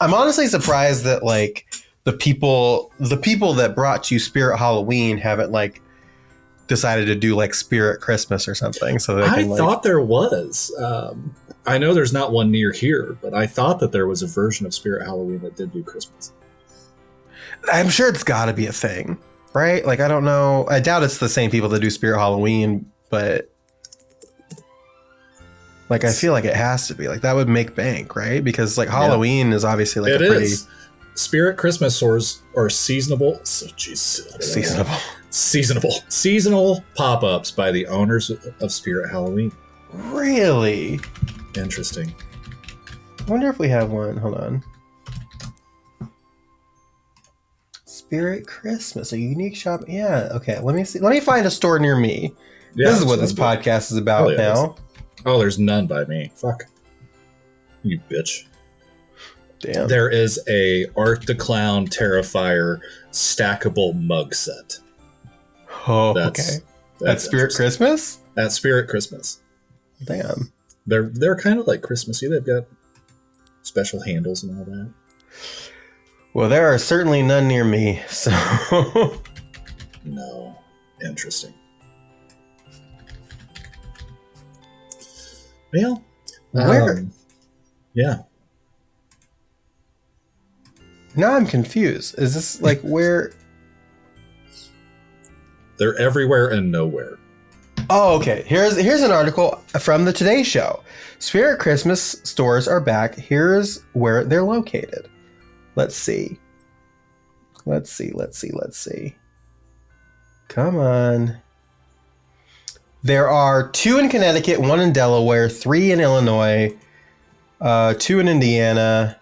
I'm honestly surprised that like the people that brought you Spirit Halloween haven't like decided to do like Spirit Christmas or something. So I thought there was. I know there's not one near here, but I thought that there was a version of Spirit Halloween that did do Christmas. I'm sure it's got to be a thing, right? Like, I don't know. I doubt it's the same people that do Spirit Halloween, but like, I feel like it has to be. Like, that would make bank, right? Because like Halloween is obviously like Spirit Christmas stores are seasonable. Seasonal pop-ups by the owners of Spirit Halloween. Really interesting. I wonder if we have one. Hold on. Spirit Christmas, a unique shop. Yeah. Okay. Let me see. Let me find a store near me. Yeah, this is what this podcast is about now. Oh, there's none by me. Fuck. You bitch. Damn. There is a Art the Clown Terrifier stackable mug set. Oh, okay. That's Spirit Christmas? That's Spirit Christmas. Damn. They're kind of like Christmassy. They've got special handles and all that. Well, there are certainly none near me, so... No. Interesting. Well, where? Yeah. Now I'm confused. Is this like where? They're everywhere and nowhere. Oh, okay. Here's an article from the Today Show. Spirit Christmas stores are back. Here's where they're located. Let's see. Come on. There are 2 in Connecticut, 1 in Delaware, 3 in Illinois, 2 in Indiana,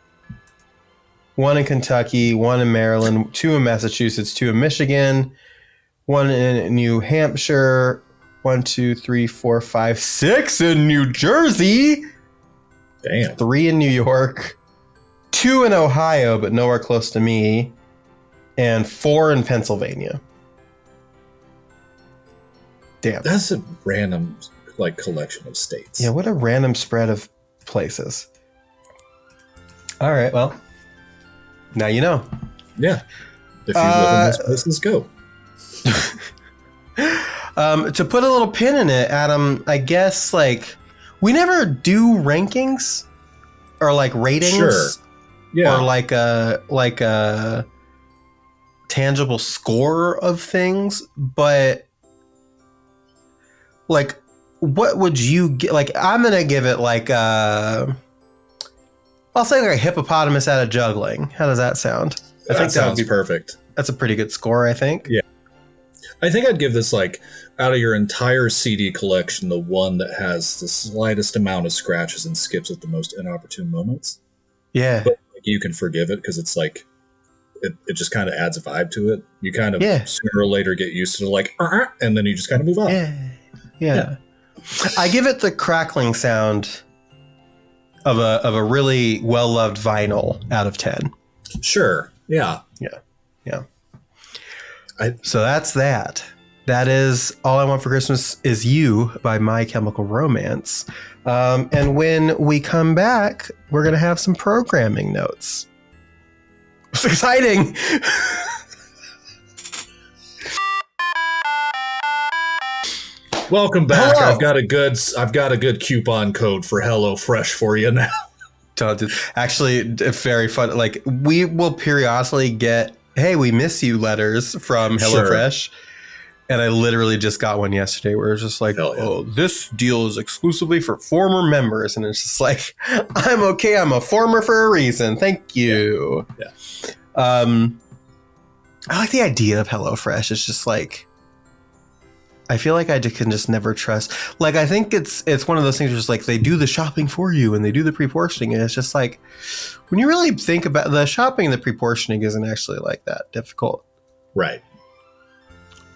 1 in Kentucky, 1 in Maryland, 2 in Massachusetts, 2 in Michigan, 1 in New Hampshire, 1, 2, 3, 4, 5, 6 in New Jersey. Damn. 3 in New York, 2 in Ohio, but nowhere close to me, and 4 in Pennsylvania. Damn. That's a random collection of states. Yeah, what a random spread of places. All right, well, now you know. Yeah. If you live in those places, go. To put a little pin in it, Adam, I guess we never do rankings or ratings. Sure. Yeah. Or like a tangible score of things, but what would you get? I'm gonna give it I'll say a hippopotamus out of juggling. How does that sound? I think that would be perfect. That's a pretty good score, I think. Yeah. I think I'd give this out of your entire CD collection, the one that has the slightest amount of scratches and skips at the most inopportune moments. Yeah. But you can forgive it because it's it just kind of adds a vibe to it. You kind of sooner or later get used to and then you just kind of move on. Yeah. I give it the crackling sound of a really well-loved vinyl out of 10. Sure. Yeah. So that's that. That is All I Want for Christmas Is You by My Chemical Romance. And when we come back, we're going to have some programming notes. It's exciting. Welcome back. Hello. I've got a good coupon code for HelloFresh for you now. Actually, very fun. We will periodically get, "Hey, we miss you" letters from HelloFresh. Sure. And I literally just got one yesterday where it's just "Oh, this deal is exclusively for former members." And it's just I'm okay. I'm a former for a reason. Thank you. Yeah. I like the idea of HelloFresh. It's just I feel like I can just never trust. I think it's one of those things where it's they do the shopping for you and they do the pre-portioning. And it's just when you really think about the shopping and the pre-portioning isn't actually that difficult. Right.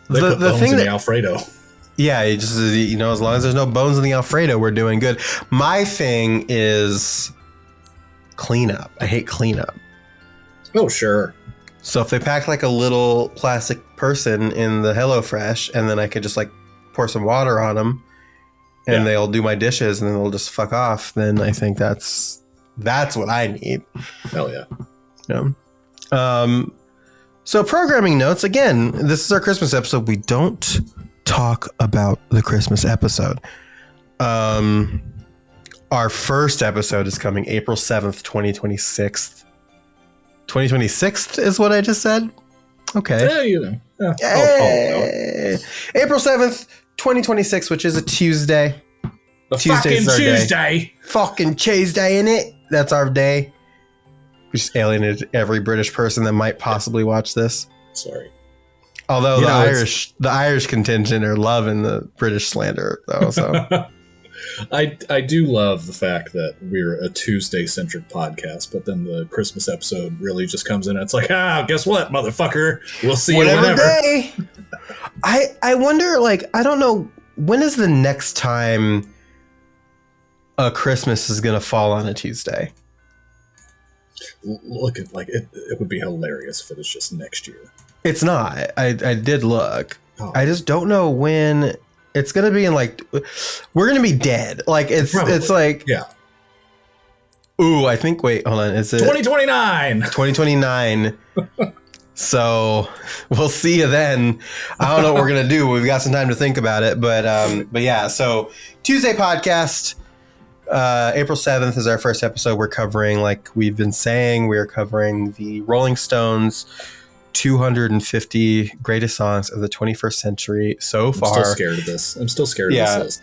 They put bones in the Alfredo. Yeah, as long as there's no bones in the Alfredo, we're doing good. My thing is cleanup. I hate cleanup. Oh, sure. So if they pack a little plastic person in the HelloFresh, and then I could just pour some water on them, and they'll do my dishes, and then they'll just fuck off, then I think that's what I need. Hell yeah. So programming notes, again, this is our Christmas episode. We don't talk about the Christmas episode. Our first episode is coming April 7th, 2026. 2026 is what I just said. Okay. You know. I'll allow it. April 7th, 2026, which is a Tuesday. A Tuesday's fucking our day. Tuesday. Fucking Tuesday, innit? That's our day. We just alienated every British person that might possibly watch this. Sorry. Although the Irish contingent are loving the British slander, though. So I do love the fact that we're a Tuesday-centric podcast, but then the Christmas episode really just comes in and it's like, guess what, motherfucker? We'll see you whenever. Day. I wonder, like, I don't know, when is the next time a Christmas is going to fall on a Tuesday? Look at, like, it would be hilarious if it was just next year. It's not. I did look. Oh. I just don't know when it's going to be in, like, we're going to be dead. Like, it's like, yeah. Ooh, I think, wait, hold on. Is it 2029? 2029. So we'll see you then. I don't know what we're going to do. We've got some time to think about it. But yeah, so Tuesday podcast, April 7th is our first episode. We're covering, like we've been saying, we're covering the Rolling Stones 250 greatest songs of the 21st century so far. I'm still scared of this. I'm still scared of this list.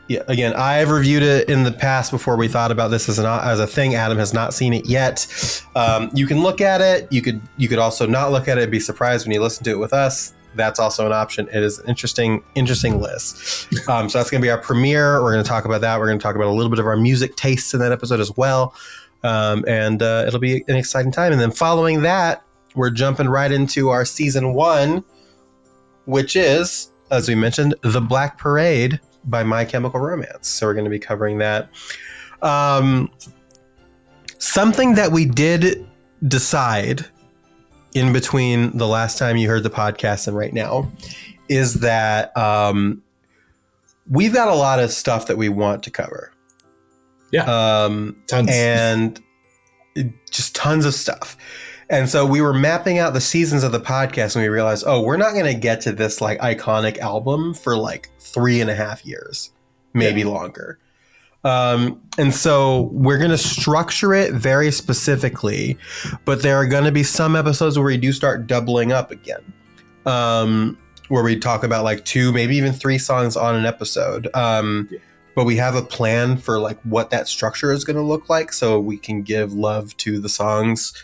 Yeah, again, I've reviewed it in the past before we thought about this as a thing. Adam has not seen it yet. You can look at it. You could also not look at it and be surprised when you listen to it with us. That's also an option. It is an interesting list. So that's going to be our premiere. We're going to talk about that. We're going to talk about a little bit of our music tastes in that episode as well. And it'll be an exciting time. And then following that, we're jumping right into our season 1, which is, as we mentioned, The Black Parade by My Chemical Romance. So we're going to be covering that. Something that we did decide in between the last time you heard the podcast and right now is that we've got a lot of stuff that we want to cover. Yeah. Tons. And just tons of stuff. And so we were mapping out the seasons of the podcast and we realized, we're not going to get to this like iconic album for like 3.5 years, maybe longer. And so we're going to structure it very specifically, but there are going to be some episodes where we do start doubling up again, where we talk about like 2, maybe even 3 songs on an episode. But we have a plan for like what that structure is going to look like so we can give love to the songs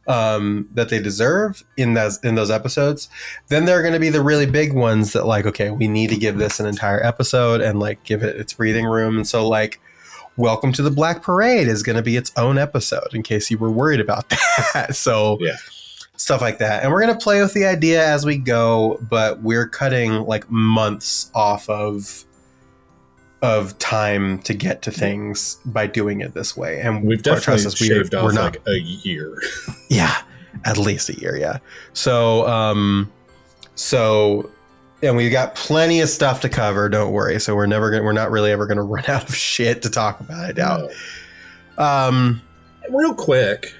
that they deserve in those episodes. Then there are going to be the really big ones that like, okay, we need to give this an entire episode and like give it its breathing room. And so like Welcome to the Black Parade is going to be its own episode in case you were worried about that. So stuff like that. And we're going to play with the idea as we go, but we're cutting like months off of time to get to things by doing it this way. And we've definitely shaved off like a year. Yeah, at least a year. Yeah. So, and we've got plenty of stuff to cover. Don't worry. So we're not really ever going to run out of shit to talk about. I doubt. No. Real quick,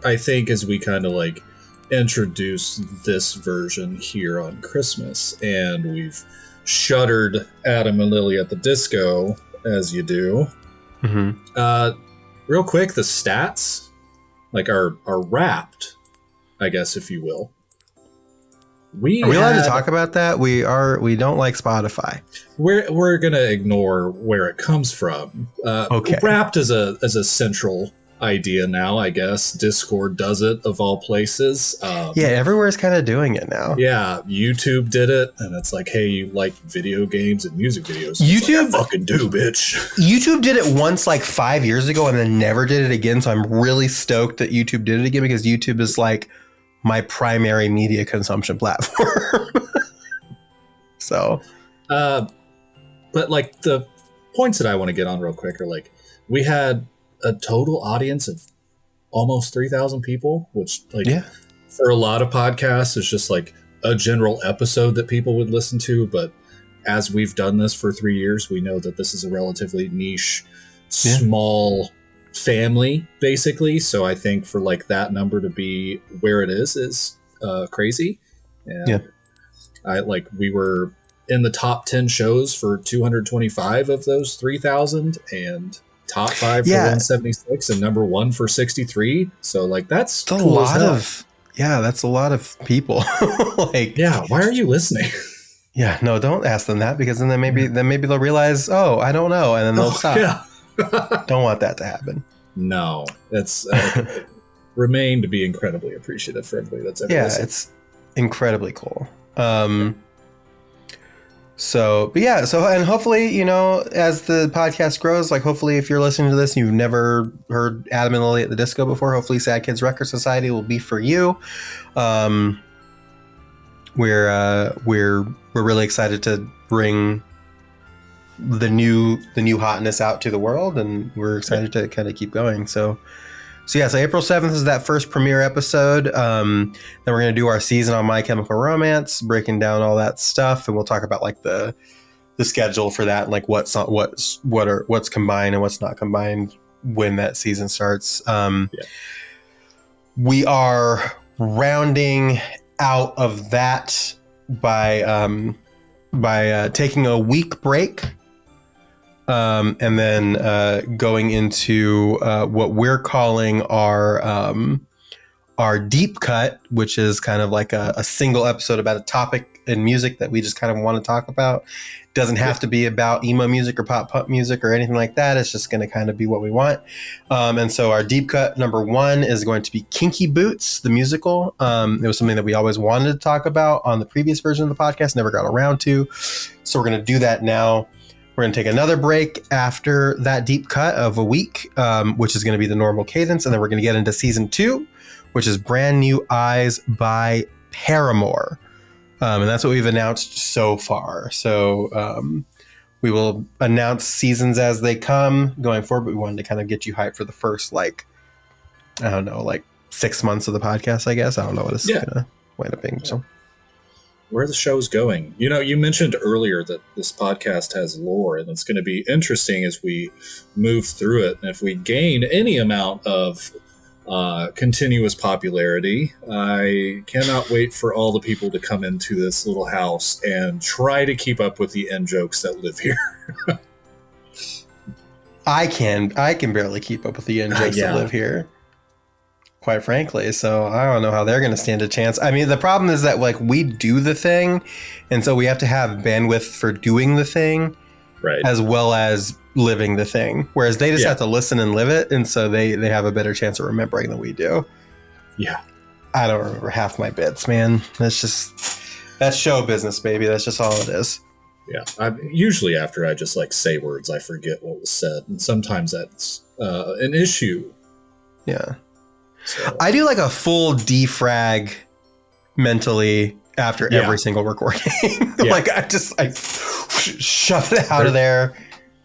I think as we kind of like introduce this version here on Christmas, and we've shuttered Adam and Lily at the Disco, as you do. Mm-hmm. Real quick, the stats like are wrapped, I guess, if you will. Are we allowed to talk about that? We don't like Spotify. We're gonna ignore where it comes from. Okay. Wrapped as a central idea now, I guess. Discord does it, of all places. Everywhere's kind of doing it now. Yeah, YouTube did it, and it's like, hey, you like video games and music videos? YouTube, like, I fucking do, bitch. YouTube did it once, like 5 years ago, and then never did it again. So I'm really stoked that YouTube did it again because YouTube is like my primary media consumption platform. So, but like the points that I want to get on real quick are like, we had a total audience of almost 3,000 people, which like for a lot of podcasts is just like a general episode that people would listen to. But as we've done this for 3 years, we know that this is a relatively niche, small family, basically. So I think for like that number to be where it is crazy. And we were in the top 10 shows for 225 of those 3,000 and top 5 for 176 and number 1 for 63. So like that's a cool lot of Yeah, that's a lot of people. Like, Yeah, why are you listening? yeah, no, don't ask them that, because then maybe they'll realize, oh, I don't know, and then they'll stop. Yeah. Don't want that to happen. No, it's remain to be incredibly appreciative for everybody that's ever listened. It's incredibly cool. So and hopefully, as the podcast grows, like, hopefully if you're listening to this and you've never heard Adam and Lily at the Disco before, hopefully Sad Kids Record Society will be for you. We're really excited to bring the new hotness out to the world, and we're excited to kind of keep going. So April 7th is that first premiere episode. Then we're going to do our season on My Chemical Romance, breaking down all that stuff, and we'll talk about like the schedule for that, and like what's combined and what's not combined when that season starts. We are rounding out of that by taking a week break. And then going into what we're calling our deep cut, which is kind of like a single episode about a topic in music that we just kind of want to talk about. It doesn't have to be about emo music or pop music or anything like that. It's just going to kind of be what we want. And so our deep cut number 1 is going to be Kinky Boots, the musical. It was something that we always wanted to talk about on the previous version of the podcast, never got around to. So we're going to do that now. We're going to take another break after that deep cut of a week, which is going to be the normal cadence. And then we're going to get into season 2, which is Brand New Eyes by Paramore. And that's what we've announced so far. So we will announce seasons as they come going forward. But we wanted to kind of get you hyped for the first, 6 months of the podcast, I guess. I don't know what it's going to wind up being. So. Where the show's going. You mentioned earlier that this podcast has lore, and it's going to be interesting as we move through it. And if we gain any amount of continuous popularity, I cannot wait for all the people to come into this little house and try to keep up with the in-jokes that live here. I can barely keep up with the in-jokes that live here, quite frankly. So I don't know how they're going to stand a chance. I mean, the problem is that like we do the thing, and so we have to have bandwidth for doing the thing, right, as well as living the thing. Whereas they just have to listen and live it, and so they have a better chance of remembering than we do. Yeah, I don't remember half my bits, man. That's show business, baby. That's just all it is. Yeah, usually after I just say words, I forget what was said, and sometimes that's an issue. Yeah. So. I do like a full defrag mentally after every single recording. Like I shove it out of there.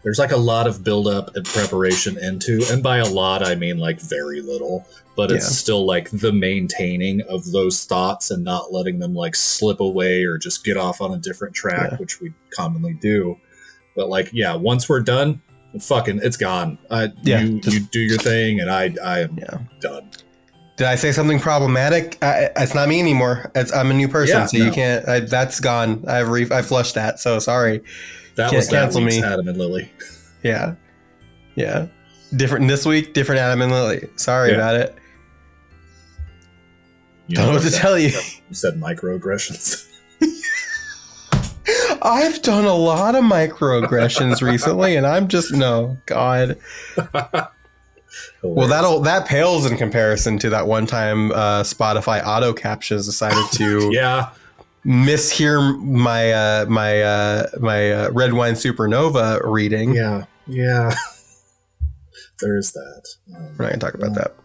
There's a lot of buildup and preparation into, and by a lot I mean very little, but it's still the maintaining of those thoughts and not letting them slip away or just get off on a different track, which we commonly do. But once we're done, fucking it's gone. You do your thing and I am done. Did I say something problematic? It's not me anymore. I'm a new person, so you can't. That's gone. I flushed that. So sorry. That can't was cancel me. Adam and Lily. Yeah. Different this week. Different Adam and Lily. Sorry about it. Don't know what to tell you. You said microaggressions. I've done a lot of microaggressions recently, and I'm just God. Well, that pales in comparison to that one time Spotify auto captions decided to mishear my Red Wine Supernova reading. Yeah. There's that. We're not gonna talk about that.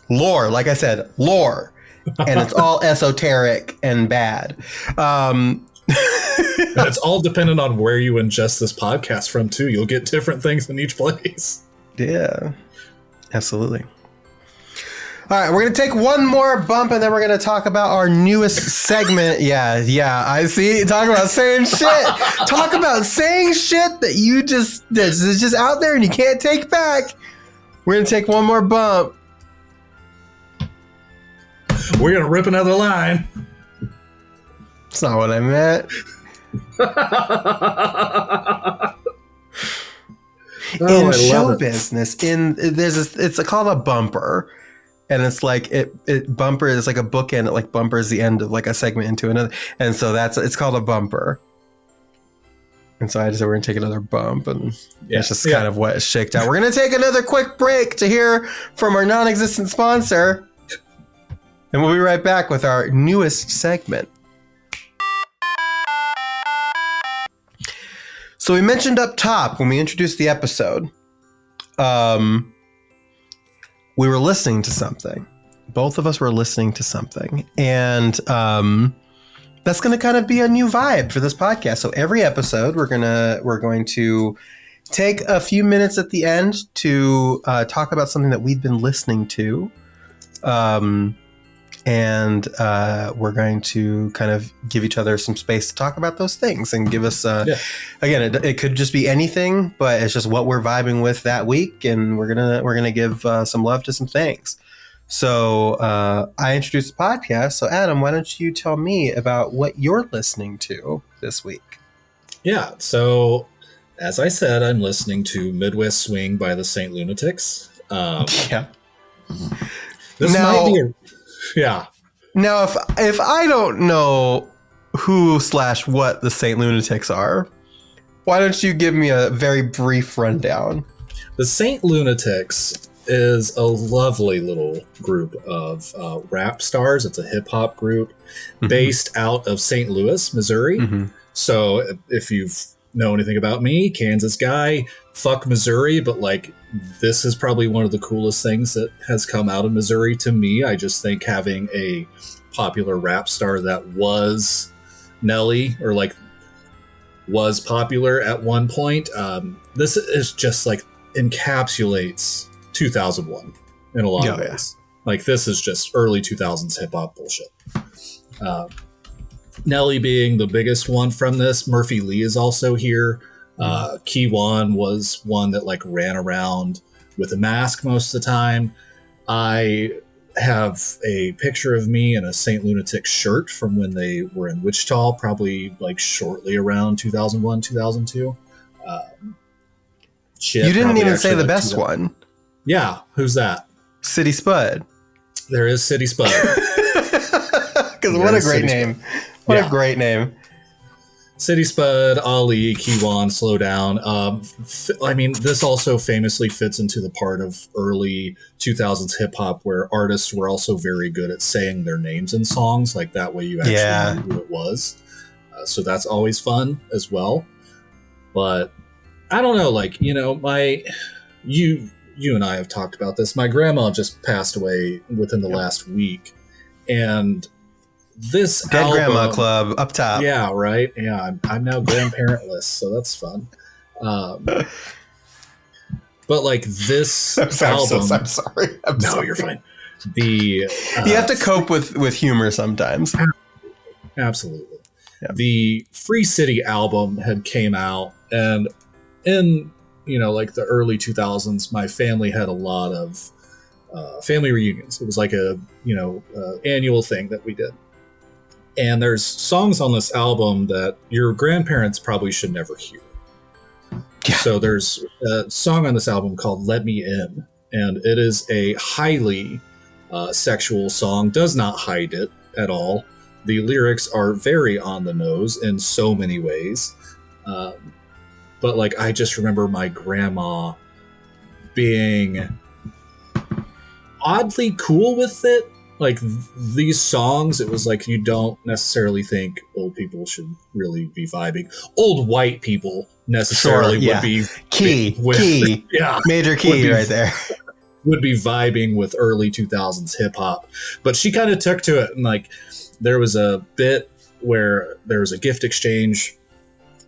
Lore, like I said, lore, and it's all esoteric and bad. It's all dependent on where you ingest this podcast from too. You'll get different things in each place. Yeah. Absolutely. All right, we're going to take one more bump, and then we're going to talk about our newest segment. Yeah, I see. Talk about saying shit. Talk about saying shit that you that's just out there and you can't take back. We're going to take one more bump. We're going to rip another line. That's not what I meant. In show business, it's called a bumper, and it's like it bumper is like a bookend. It like bumpers the end of like a segment into another, and so it's called a bumper. And so I just said we're gonna take another bump, and that's just kind of what it shaked out. We're gonna take another quick break to hear from our non-existent sponsor, and we'll be right back with our newest segment. So we mentioned up top when we introduced the episode, we were listening to something. Both of us were listening to something, and that's going to kind of be a new vibe for this podcast. So every episode, we're going to take a few minutes at the end to talk about something that we've been listening to, and we're going to kind of give each other some space to talk about those things and give us again, it could just be anything, but it's just what we're vibing with that week, and we're gonna give some love to some things. So I introduced the podcast. So Adam, why don't you tell me about what you're listening to this week? Yeah. So as I said, I'm listening to Midwest Swing by the St. Lunatics. Yeah. This might be yeah. Now, if I don't know who/what the St. Lunatics are, why don't you give me a very brief rundown? The St. Lunatics is a lovely little group of rap stars. It's a hip hop group based out of St. Louis, Missouri. Mm-hmm. So if you know anything about me, Kansas guy, fuck Missouri, but like this is probably one of the coolest things that has come out of Missouri to me. I just think having a popular rap star that was Nelly or like was popular at one point. This is just like encapsulates 2001 in a lot of ways. Like this is just early 2000s hip hop bullshit. Nelly being the biggest one from this. Murphy Lee is also here. Keywan was one that like ran around with a mask most of the time. I have a picture of me in a St. Lunatic shirt from when they were in Wichita, probably like shortly around 2001, 2002. You didn't even say the best one. Yeah, who's that? City Spud. There is City Spud. Because what a great name. What a great name. City Spud, Ali, Keywan, Slow Down. I mean, this also famously fits into the part of early 2000s hip hop where artists were also very good at saying their names in songs. Like that way you actually knew who it was. So that's always fun as well. But I don't know, like, you know, you and I have talked about this. My grandma just passed away within the last week. And this Dead album, Grandma Club up top. Yeah, right. Yeah, I'm now grandparentless, so that's fun. But like this album, I'm sorry. No, you're fine. You have to cope with humor sometimes. Absolutely. Yeah. The Free City album had came out, and in like the early 2000s, my family had a lot of family reunions. It was like a annual thing that we did. And there's songs on this album that your grandparents probably should never hear. Yeah. So there's a song on this album called Let Me In, and it is a highly sexual song, does not hide it at all. The lyrics are very on the nose in so many ways. But like, I just remember my grandma being oddly cool with it. Like these songs, it was like you don't necessarily think old people should really be vibing. Old white people necessarily would be key, major key right there. Would be vibing with early 2000s hip hop, but she kind of took to it, and like there was a bit where there was a gift exchange,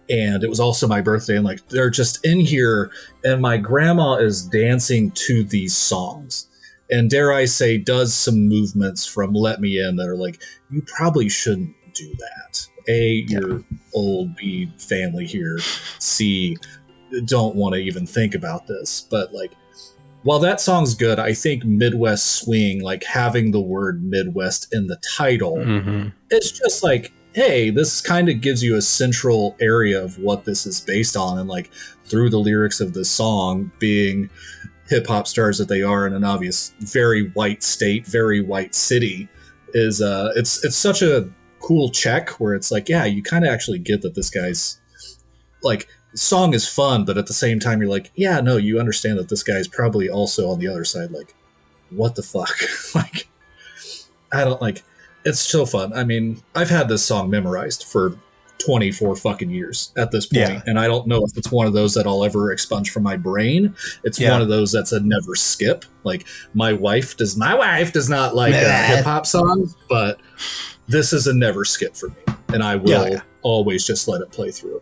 and it was also my birthday, and like they're just in here, and my grandma is dancing to these songs. And dare I say, does some movements from Let Me In that are like, you probably shouldn't do that. A, your old B, family here. C, don't want to even think about this. But like, while that song's good, I think Midwest Swing, like having the word Midwest in the title, it's just like, hey, this kind of gives you a central area of what this is based on. And like through the lyrics of the song being hip hop stars that they are in an obvious, very white state, very white city, is it's such a cool check where it's like, yeah, you kind of actually get that this guy's like, song is fun, but at the same time you're like, yeah, no, you understand that this guy's probably also on the other side, like, what the fuck? Like, I don't like, it's so fun. I mean, I've had this song memorized for 24 fucking years at this point, and I don't know if it's one of those that I'll ever expunge from my brain. It's one of those that's a never skip. Like, my wife does not like hip hop songs, but this is a never skip for me, and I will always just let it play through.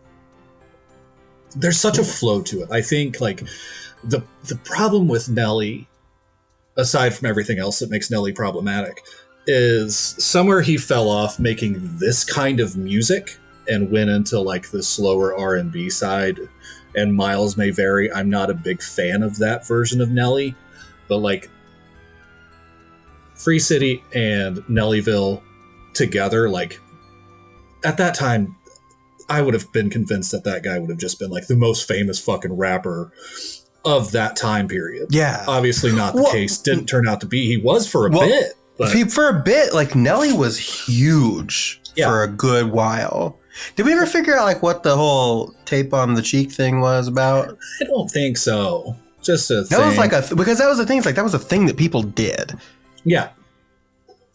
There's such a flow to it. I think like the problem with Nelly, aside from everything else that makes Nelly problematic, is somewhere he fell off making this kind of music and went into like the slower R&B side, and miles may vary. I'm not a big fan of that version of Nelly, but like Free City and Nellyville together, like at that time, I would have been convinced that guy would have just been like the most famous fucking rapper of that time period. Yeah. Obviously not the case. Didn't turn out to be. He was for a bit. But for a bit, like Nelly was huge for a good while. Did we ever figure out like what the whole tape on the cheek thing was about? I don't think so. Just a thing. That was like because that was the thing. It's like that was a thing that people did. Yeah.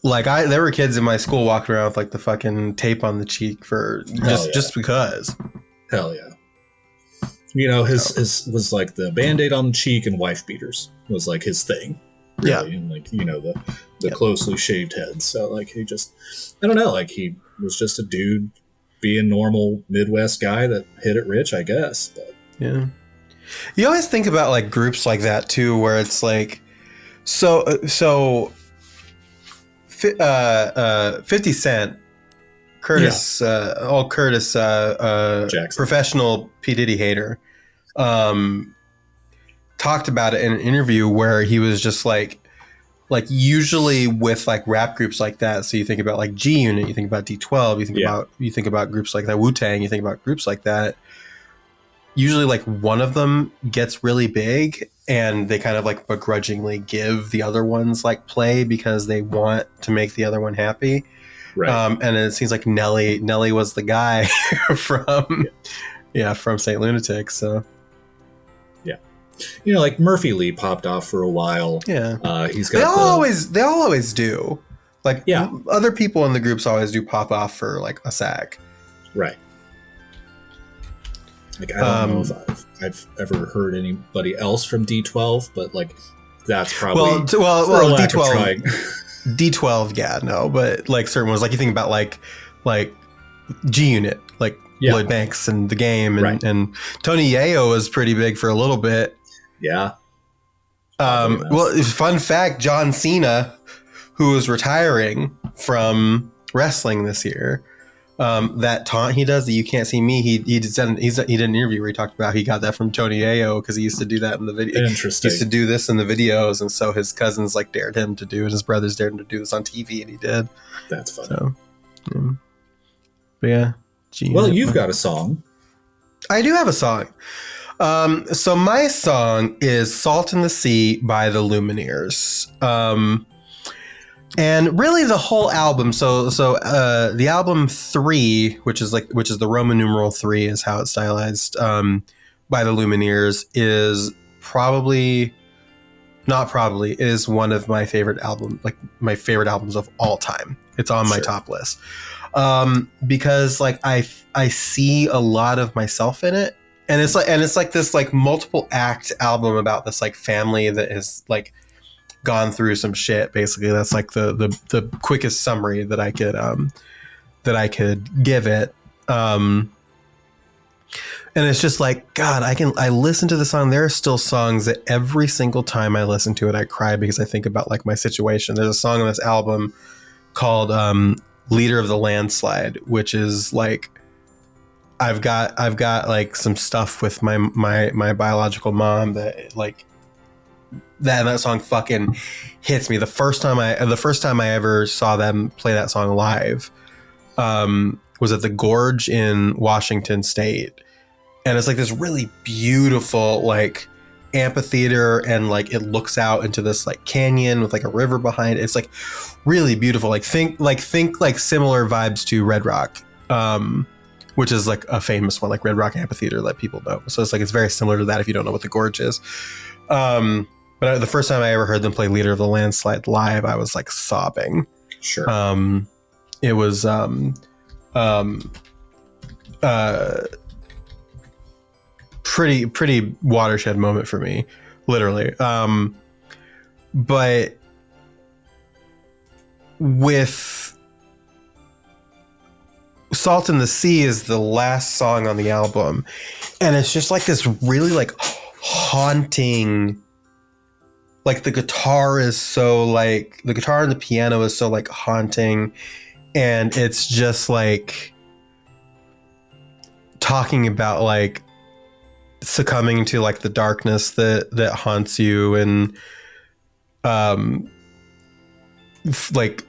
Like there were kids in my school walking around with like the fucking tape on the cheek for just because. Hell yeah. You know, his was like the Band-Aid on the cheek and wife beaters was like his thing. Really. Yeah. And like, you know, the closely shaved heads. So like he just, I don't know, like he was just a dude being normal Midwest guy that hit it rich, I guess. But yeah. You always think about like groups like that too, where it's like, so 50 Cent, Curtis, professional P. Diddy hater, talked about it in an interview where he was just like usually with like rap groups like that. So you think about like G Unit, you think about D12, you think about groups like that, Wu-Tang, you think about groups like that. Usually like one of them gets really big and they kind of like begrudgingly give the other ones like play because they want to make the other one happy. Right. And it seems like Nelly was the guy from Saint Lunatic. So yeah, you know, like Murphy Lee popped off for a while. Yeah, he's got they always do. Like other people in the groups always do pop off for like a sack. Right. Like, I don't know if I've ever heard anybody else from D12, but like that's probably well D12, yeah, no, but like certain ones, like you think about like G Unit, like Lloyd Banks and The Game, and Tony Yayo was pretty big for a little bit. Yeah. Well, fun fact: John Cena, who is retiring from wrestling this year. That taunt he does, that you can't see me, he did an interview where he talked about he got that from Tony Yayo because he used to do that in the video. Interesting. He used to do this in the videos, and so his cousins like dared him to do it. His brothers dared him to do this on TV, and he did. That's funny. So, but yeah. Well, you've got a song. I do have a song. So my song is "Salt in the Sea" by the Lumineers. And really the whole album, so the album 3, which is the Roman numeral 3 is how it's stylized, by the Lumineers, is is one of my favorite albums of all time. It's on my top list. Because like I see a lot of myself in it. And it's like this like multiple act album about this like family that is like gone through some shit. Basically, that's like the quickest summary that I could give it. And it's just like, God, I listen to the song. There are still songs that every single time I listen to it, I cry because I think about like my situation. There's a song on this album called "Leader of the Landslide," which is like, I've got like some stuff with my biological mom that like, that song fucking hits me. The first time I ever saw them play that song live was at the Gorge in Washington State, and it's like this really beautiful like amphitheater, and like it looks out into this like canyon with like a river behind it. It's like really beautiful. Like think similar vibes to Red Rock, which is like a famous one, like Red Rock Amphitheater that people know. So it's like it's very similar to that if you don't know what the gorge is. But the first time I ever heard them play Leader of the Landslide live, I was like sobbing. Sure. It was pretty watershed moment for me, literally. But with Salt in the Sea is the last song on the album, and it's just like this really like haunting, like the guitar and the piano is so like haunting, and it's just like talking about like succumbing to like the darkness that haunts you, and like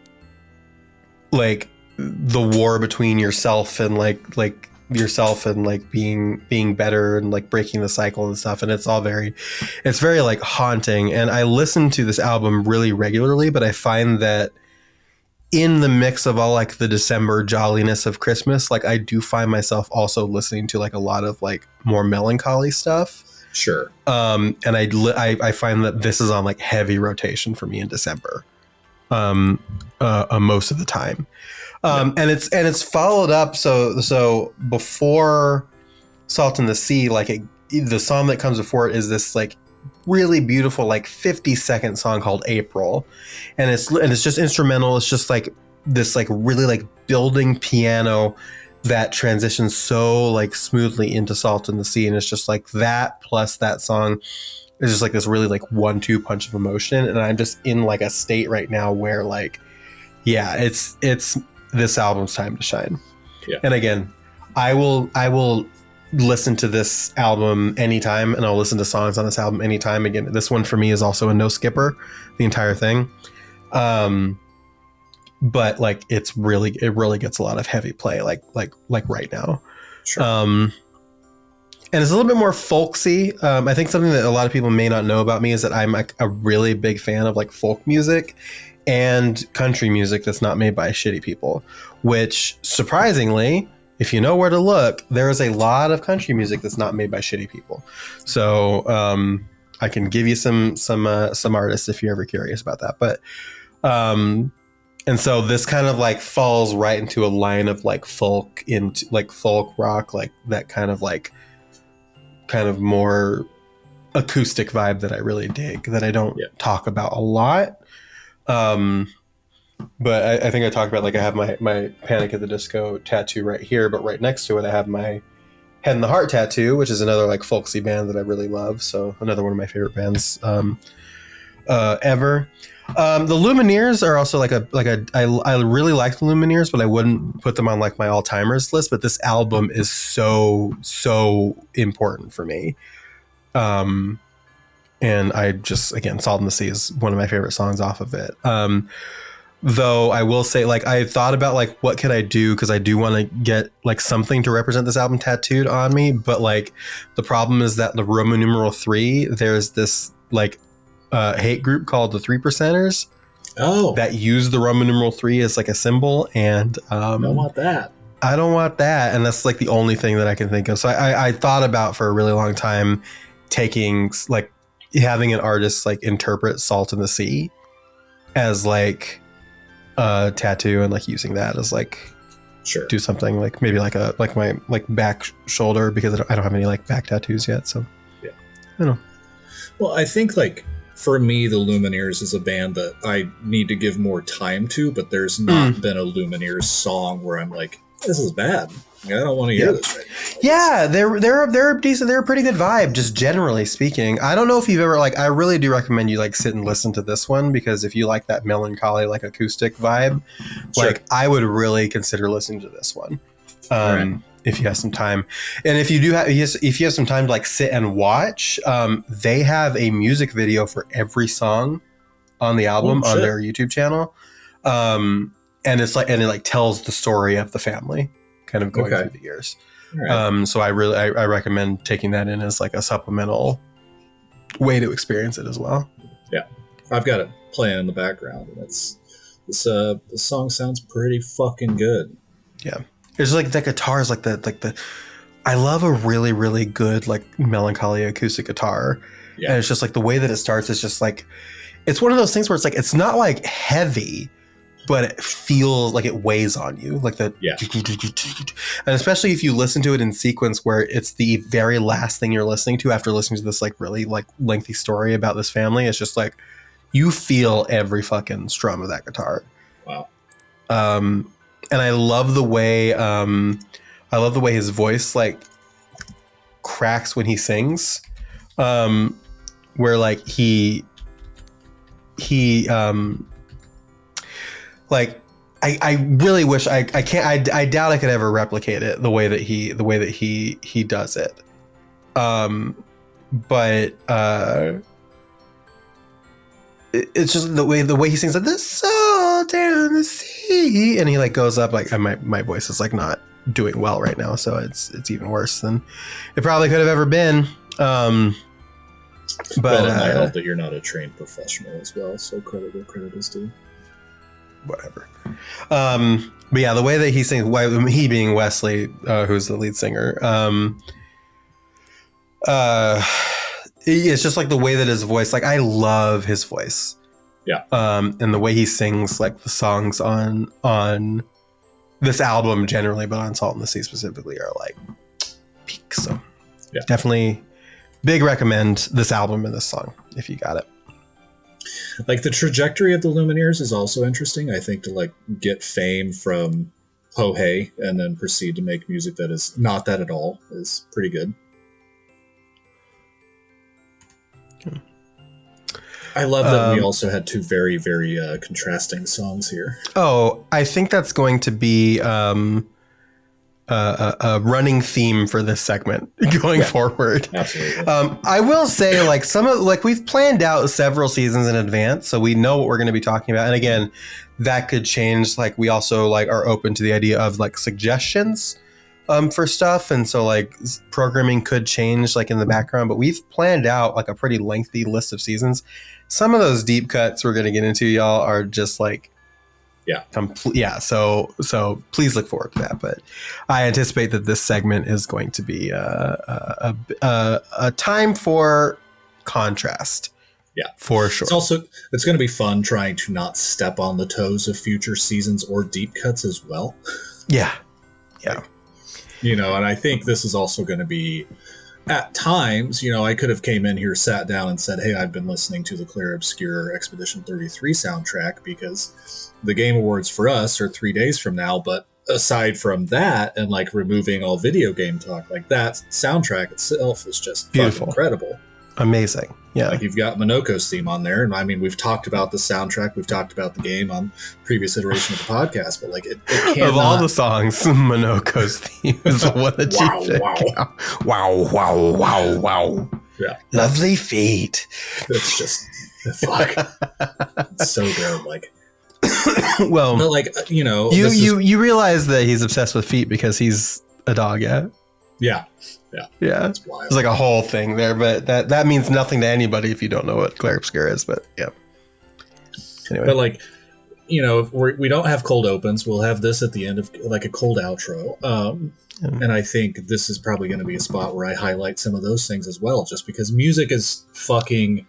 the war between yourself and like yourself and like being better and like breaking the cycle and stuff. And it's very like haunting. And I listen to this album really regularly, but I find that in the mix of all like the December jolliness of Christmas, like I do find myself also listening to like a lot of like more melancholy stuff. Sure. And I find that this is on like heavy rotation for me in December, most of the time. And it's followed up. So before Salt in the Sea, like the song that comes before it is this like really beautiful, like 50-second song called April. And it's just instrumental. It's just like this, like really like building piano that transitions so like smoothly into Salt in the Sea. And it's just like that plus that song is just like this really like 1-2 punch of emotion. And I'm just in like a state right now where like, yeah, it's this album's time to shine. Yeah. And again, I will listen to this album anytime, and I'll listen to songs on this album anytime. Again, this one for me is also a no skipper, the entire thing. But like it really gets a lot of heavy play like right now. Sure. And it's a little bit more folksy. I think something that a lot of people may not know about me is that I'm like a really big fan of like folk music and country music that's not made by shitty people, which surprisingly, if you know where to look, there is a lot of country music that's not made by shitty people. So I can give you some artists if you're ever curious about that. But and so this kind of like falls right into a line of like folk rock, like that kind of more acoustic vibe that I really dig, that I don't talk about a lot. But I think I talked about like I have my Panic at the Disco tattoo right here, but right next to it I have my Head in the Heart tattoo, which is another like folksy band that I really love. So another one of my favorite bands ever. The Lumineers are also I really like the Lumineers, but I wouldn't put them on like my all-timers list. But this album is so important for me. And I just, again, Salt in the Sea is one of my favorite songs off of it. Though I will say, like, I thought about like what could I do, because I do want to get like something to represent this album tattooed on me, but like the problem is that the Roman numeral 3, there's this like hate group called the 3%ers that use the Roman numeral 3 as like a symbol, and I don't want that. I don't want that, and that's like the only thing that I can think of. So I thought about for a really long time taking like having an artist like interpret Salt in the Sea as like a tattoo, and like using that as like do something like maybe like my like back shoulder, because I don't have any like back tattoos yet. So I don't know. Well, I think like for me, the Lumineers is a band that I need to give more time to, but there's not been a Lumineers song where I'm like, this is bad. I don't want to hear this right now. Yeah, they're decent. They're a pretty good vibe, just generally speaking. I don't know if you've ever like. I really do recommend you like sit and listen to this one, because if you like that melancholy like acoustic vibe, like I would really consider listening to this one. If you have some time, and if you have some time to like sit and watch, they have a music video for every song on the album on their YouTube channel, and it tells the story of the family kind of going through the years. Right. So I recommend taking that in as like a supplemental way to experience it as well. Yeah, I've got it playing in the background, and this song sounds pretty fucking good. Yeah, it's like the guitar is like the. I love a really, really good like melancholy acoustic guitar. Yeah. And it's just like the way that it starts is just like, it's one of those things where it's like, it's not like heavy, but it feels like it weighs on you. Like the, yeah. And especially if you listen to it in sequence where it's the very last thing you're listening to after listening to this like really like lengthy story about this family. It's just like, you feel every fucking strum of that guitar. Wow. And I love the way, his voice like cracks when he sings, where like he like I really wish I can't I doubt I could ever replicate it the way that he does it. But it's just the way he sings like the soul down the sea, and he like goes up like my voice is like not doing well right now, so it's even worse than it probably could have ever been. But well, it might help that you're not a trained professional as well, so credit where credit is due. Whatever. But yeah, the way that he sings, he being Wesley, who's the lead singer, it's just like the way that his voice, like I love his voice. Yeah. And the way he sings like the songs on this album generally, but on Salt and the Sea specifically, are like peak. So yeah, definitely big recommend this album and this song if you got it. Like the trajectory of the Lumineers is also interesting. I think to like get fame from Ho Hey and then proceed to make music that is not that at all is pretty good. I love that we also had two very, very contrasting songs here. Oh, I think that's going to be a running theme for this segment going forward. Absolutely. I will say, like we've planned out several seasons in advance, so we know what we're going to be talking about. And again, that could change. Like we also like are open to the idea of like suggestions for stuff, and so like programming could change like in the background. But we've planned out like a pretty lengthy list of seasons. Some of those deep cuts we're going to get into, y'all, are just like, so please look forward to that. But I anticipate that this segment is going to be a time for contrast. Yeah, for sure. It's going to be fun trying to not step on the toes of future seasons or deep cuts as well. Yeah. And I think this is also going to be, at times, I could have came in here, sat down and said, hey, I've been listening to the Clear Obscure Expedition 33 soundtrack because the Game Awards for us are 3 days from now. But aside from that and like removing all video game talk, like that soundtrack itself is just beautiful, incredible. Amazing. Yeah. Like you've got Monoko's theme on there. And I mean, we've talked about the soundtrack. We've talked about the game on previous iteration of the podcast, but like it cannot... Of all the songs, Monoko's theme is the one that you pick. Wow. Yeah. Lovely feet. It's just, fuck. It's so good. Like, well, but like, you realize that he's obsessed with feet because he's a dog, yeah? Yeah. It's wild. There's like a whole thing there, but that means nothing to anybody if you don't know what Claire Obscure is. But yeah. Anyway. But like, if we don't have cold opens, we'll have this at the end of like a cold outro. And I think this is probably going to be a spot where I highlight some of those things as well, just because music is fucking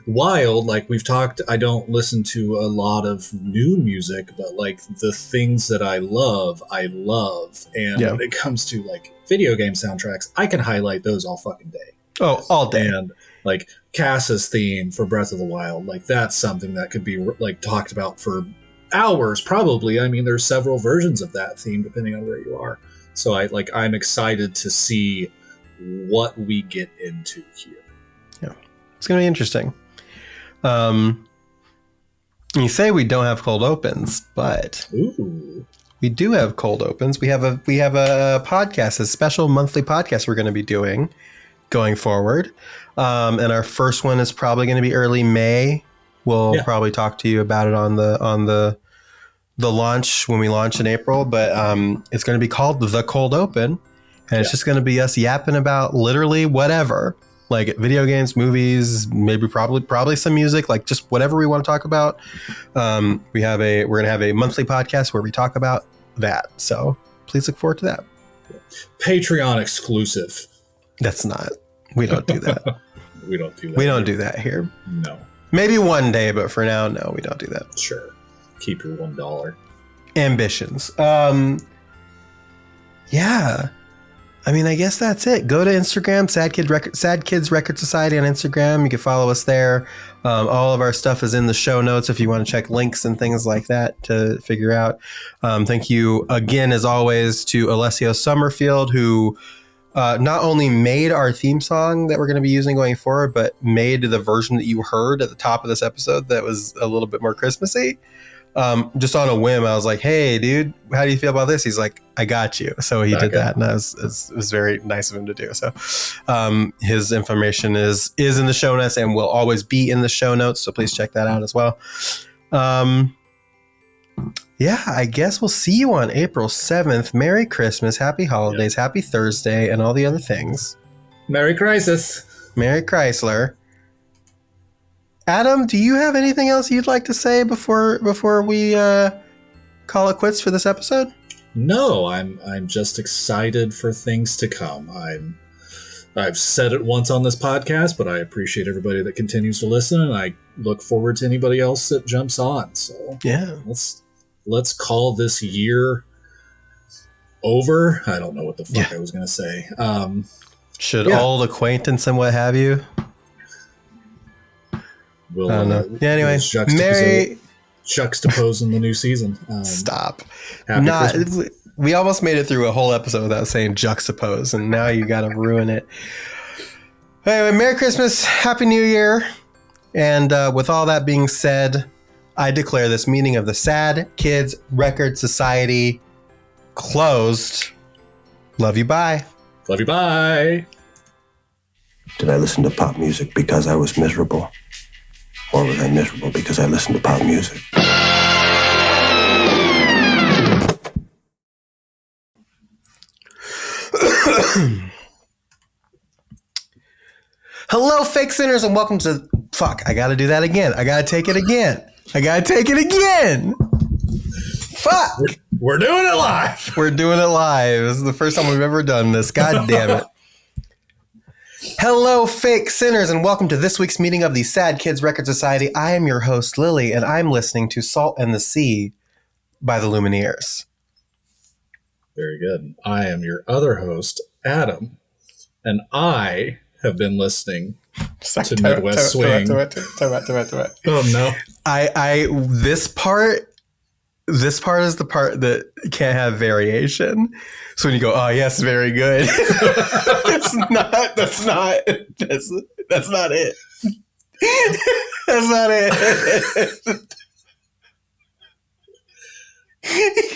wild. Like we've talked, I don't listen to a lot of new music, but like the things that I love. And when it comes to like video game soundtracks, I can highlight those all fucking day. Oh, all day. And like Cass's theme for Breath of the Wild, like that's something that could be like talked about for hours probably. I mean, there's several versions of that theme depending on where you are. So I'm excited to see what we get into here. Yeah, it's gonna be interesting. You say we don't have cold opens, but we do have cold opens. We have a podcast, a special monthly podcast we're going to be doing going forward. And our first one is probably going to be early May. We'll probably talk to you about it on the launch when we launch in April, but it's going to be called The Cold Open, and it's just going to be us yapping about literally whatever. like video games, movies, maybe probably some music, like just whatever we want to talk about. We're gonna have a monthly podcast where we talk about that. So please look forward to that. Patreon exclusive. We don't do that. We don't do that. We don't do that here. No. Maybe one day, but for now, no, we don't do that. Sure. Keep your $1. Ambitions. Yeah. I mean, I guess that's it. Go to Instagram, Sad Kids Record Society on Instagram. You can follow us there. All of our stuff is in the show notes if you want to check links and things like that to figure out. Thank you again, as always, to Alessio Summerfield, who not only made our theme song that we're going to be using going forward, but made the version that you heard at the top of this episode that was a little bit more Christmassy. Just on a whim, I was like, "Hey, dude, how do you feel about this?" He's like, "I got you." So he did that, and it was very nice of him to do. So his information is in the show notes and will always be in the show notes. So please check that out as well. Yeah, I guess we'll see you on April 7th. Merry Christmas, Happy Holidays, Happy Thursday, and all the other things. Merry Crisis. Merry Chrysler. Adam, do you have anything else you'd like to say before we call it quits for this episode? No, I'm just excited for things to come. I've said it once on this podcast, but I appreciate everybody that continues to listen, and I look forward to anybody else that jumps on. So yeah, let's call this year over. I don't know what the fuck I was going to say. Should old acquaintance and what have you? We'll, I don't know. Yeah, anyway, juxtaposing the new season. Stop. Christmas. We almost made it through a whole episode without saying juxtapose, and now you got to ruin it. Anyway, Merry Christmas, Happy New Year, and with all that being said, I declare this meeting of the Sad Kids Record Society closed. Love you, bye. Love you, bye. Did I listen to pop music because I was miserable? Or was I miserable because I listened to pop music? Hello, fake sinners, and welcome to... Fuck, I gotta do that again. I gotta take it again. Fuck! We're doing it live. We're doing it live. This is the first time we've ever done this. God damn it. Hello, fake sinners, and welcome to this week's meeting of the Sad Kids Record Society. I am your host, Lily, and I'm listening to Salt and the Sea by the Lumineers. Very good. I am your other host, Adam, and I have been listening to Midwest Swing. Oh, no. This part is the part that can't have variation. So when you go, oh yes, very good. That's not it. That's not it. That's not it.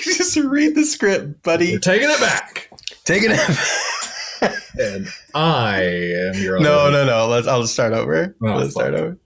Just read the script, buddy. You're taking it back. And I am your No. I'll just start over. Start over.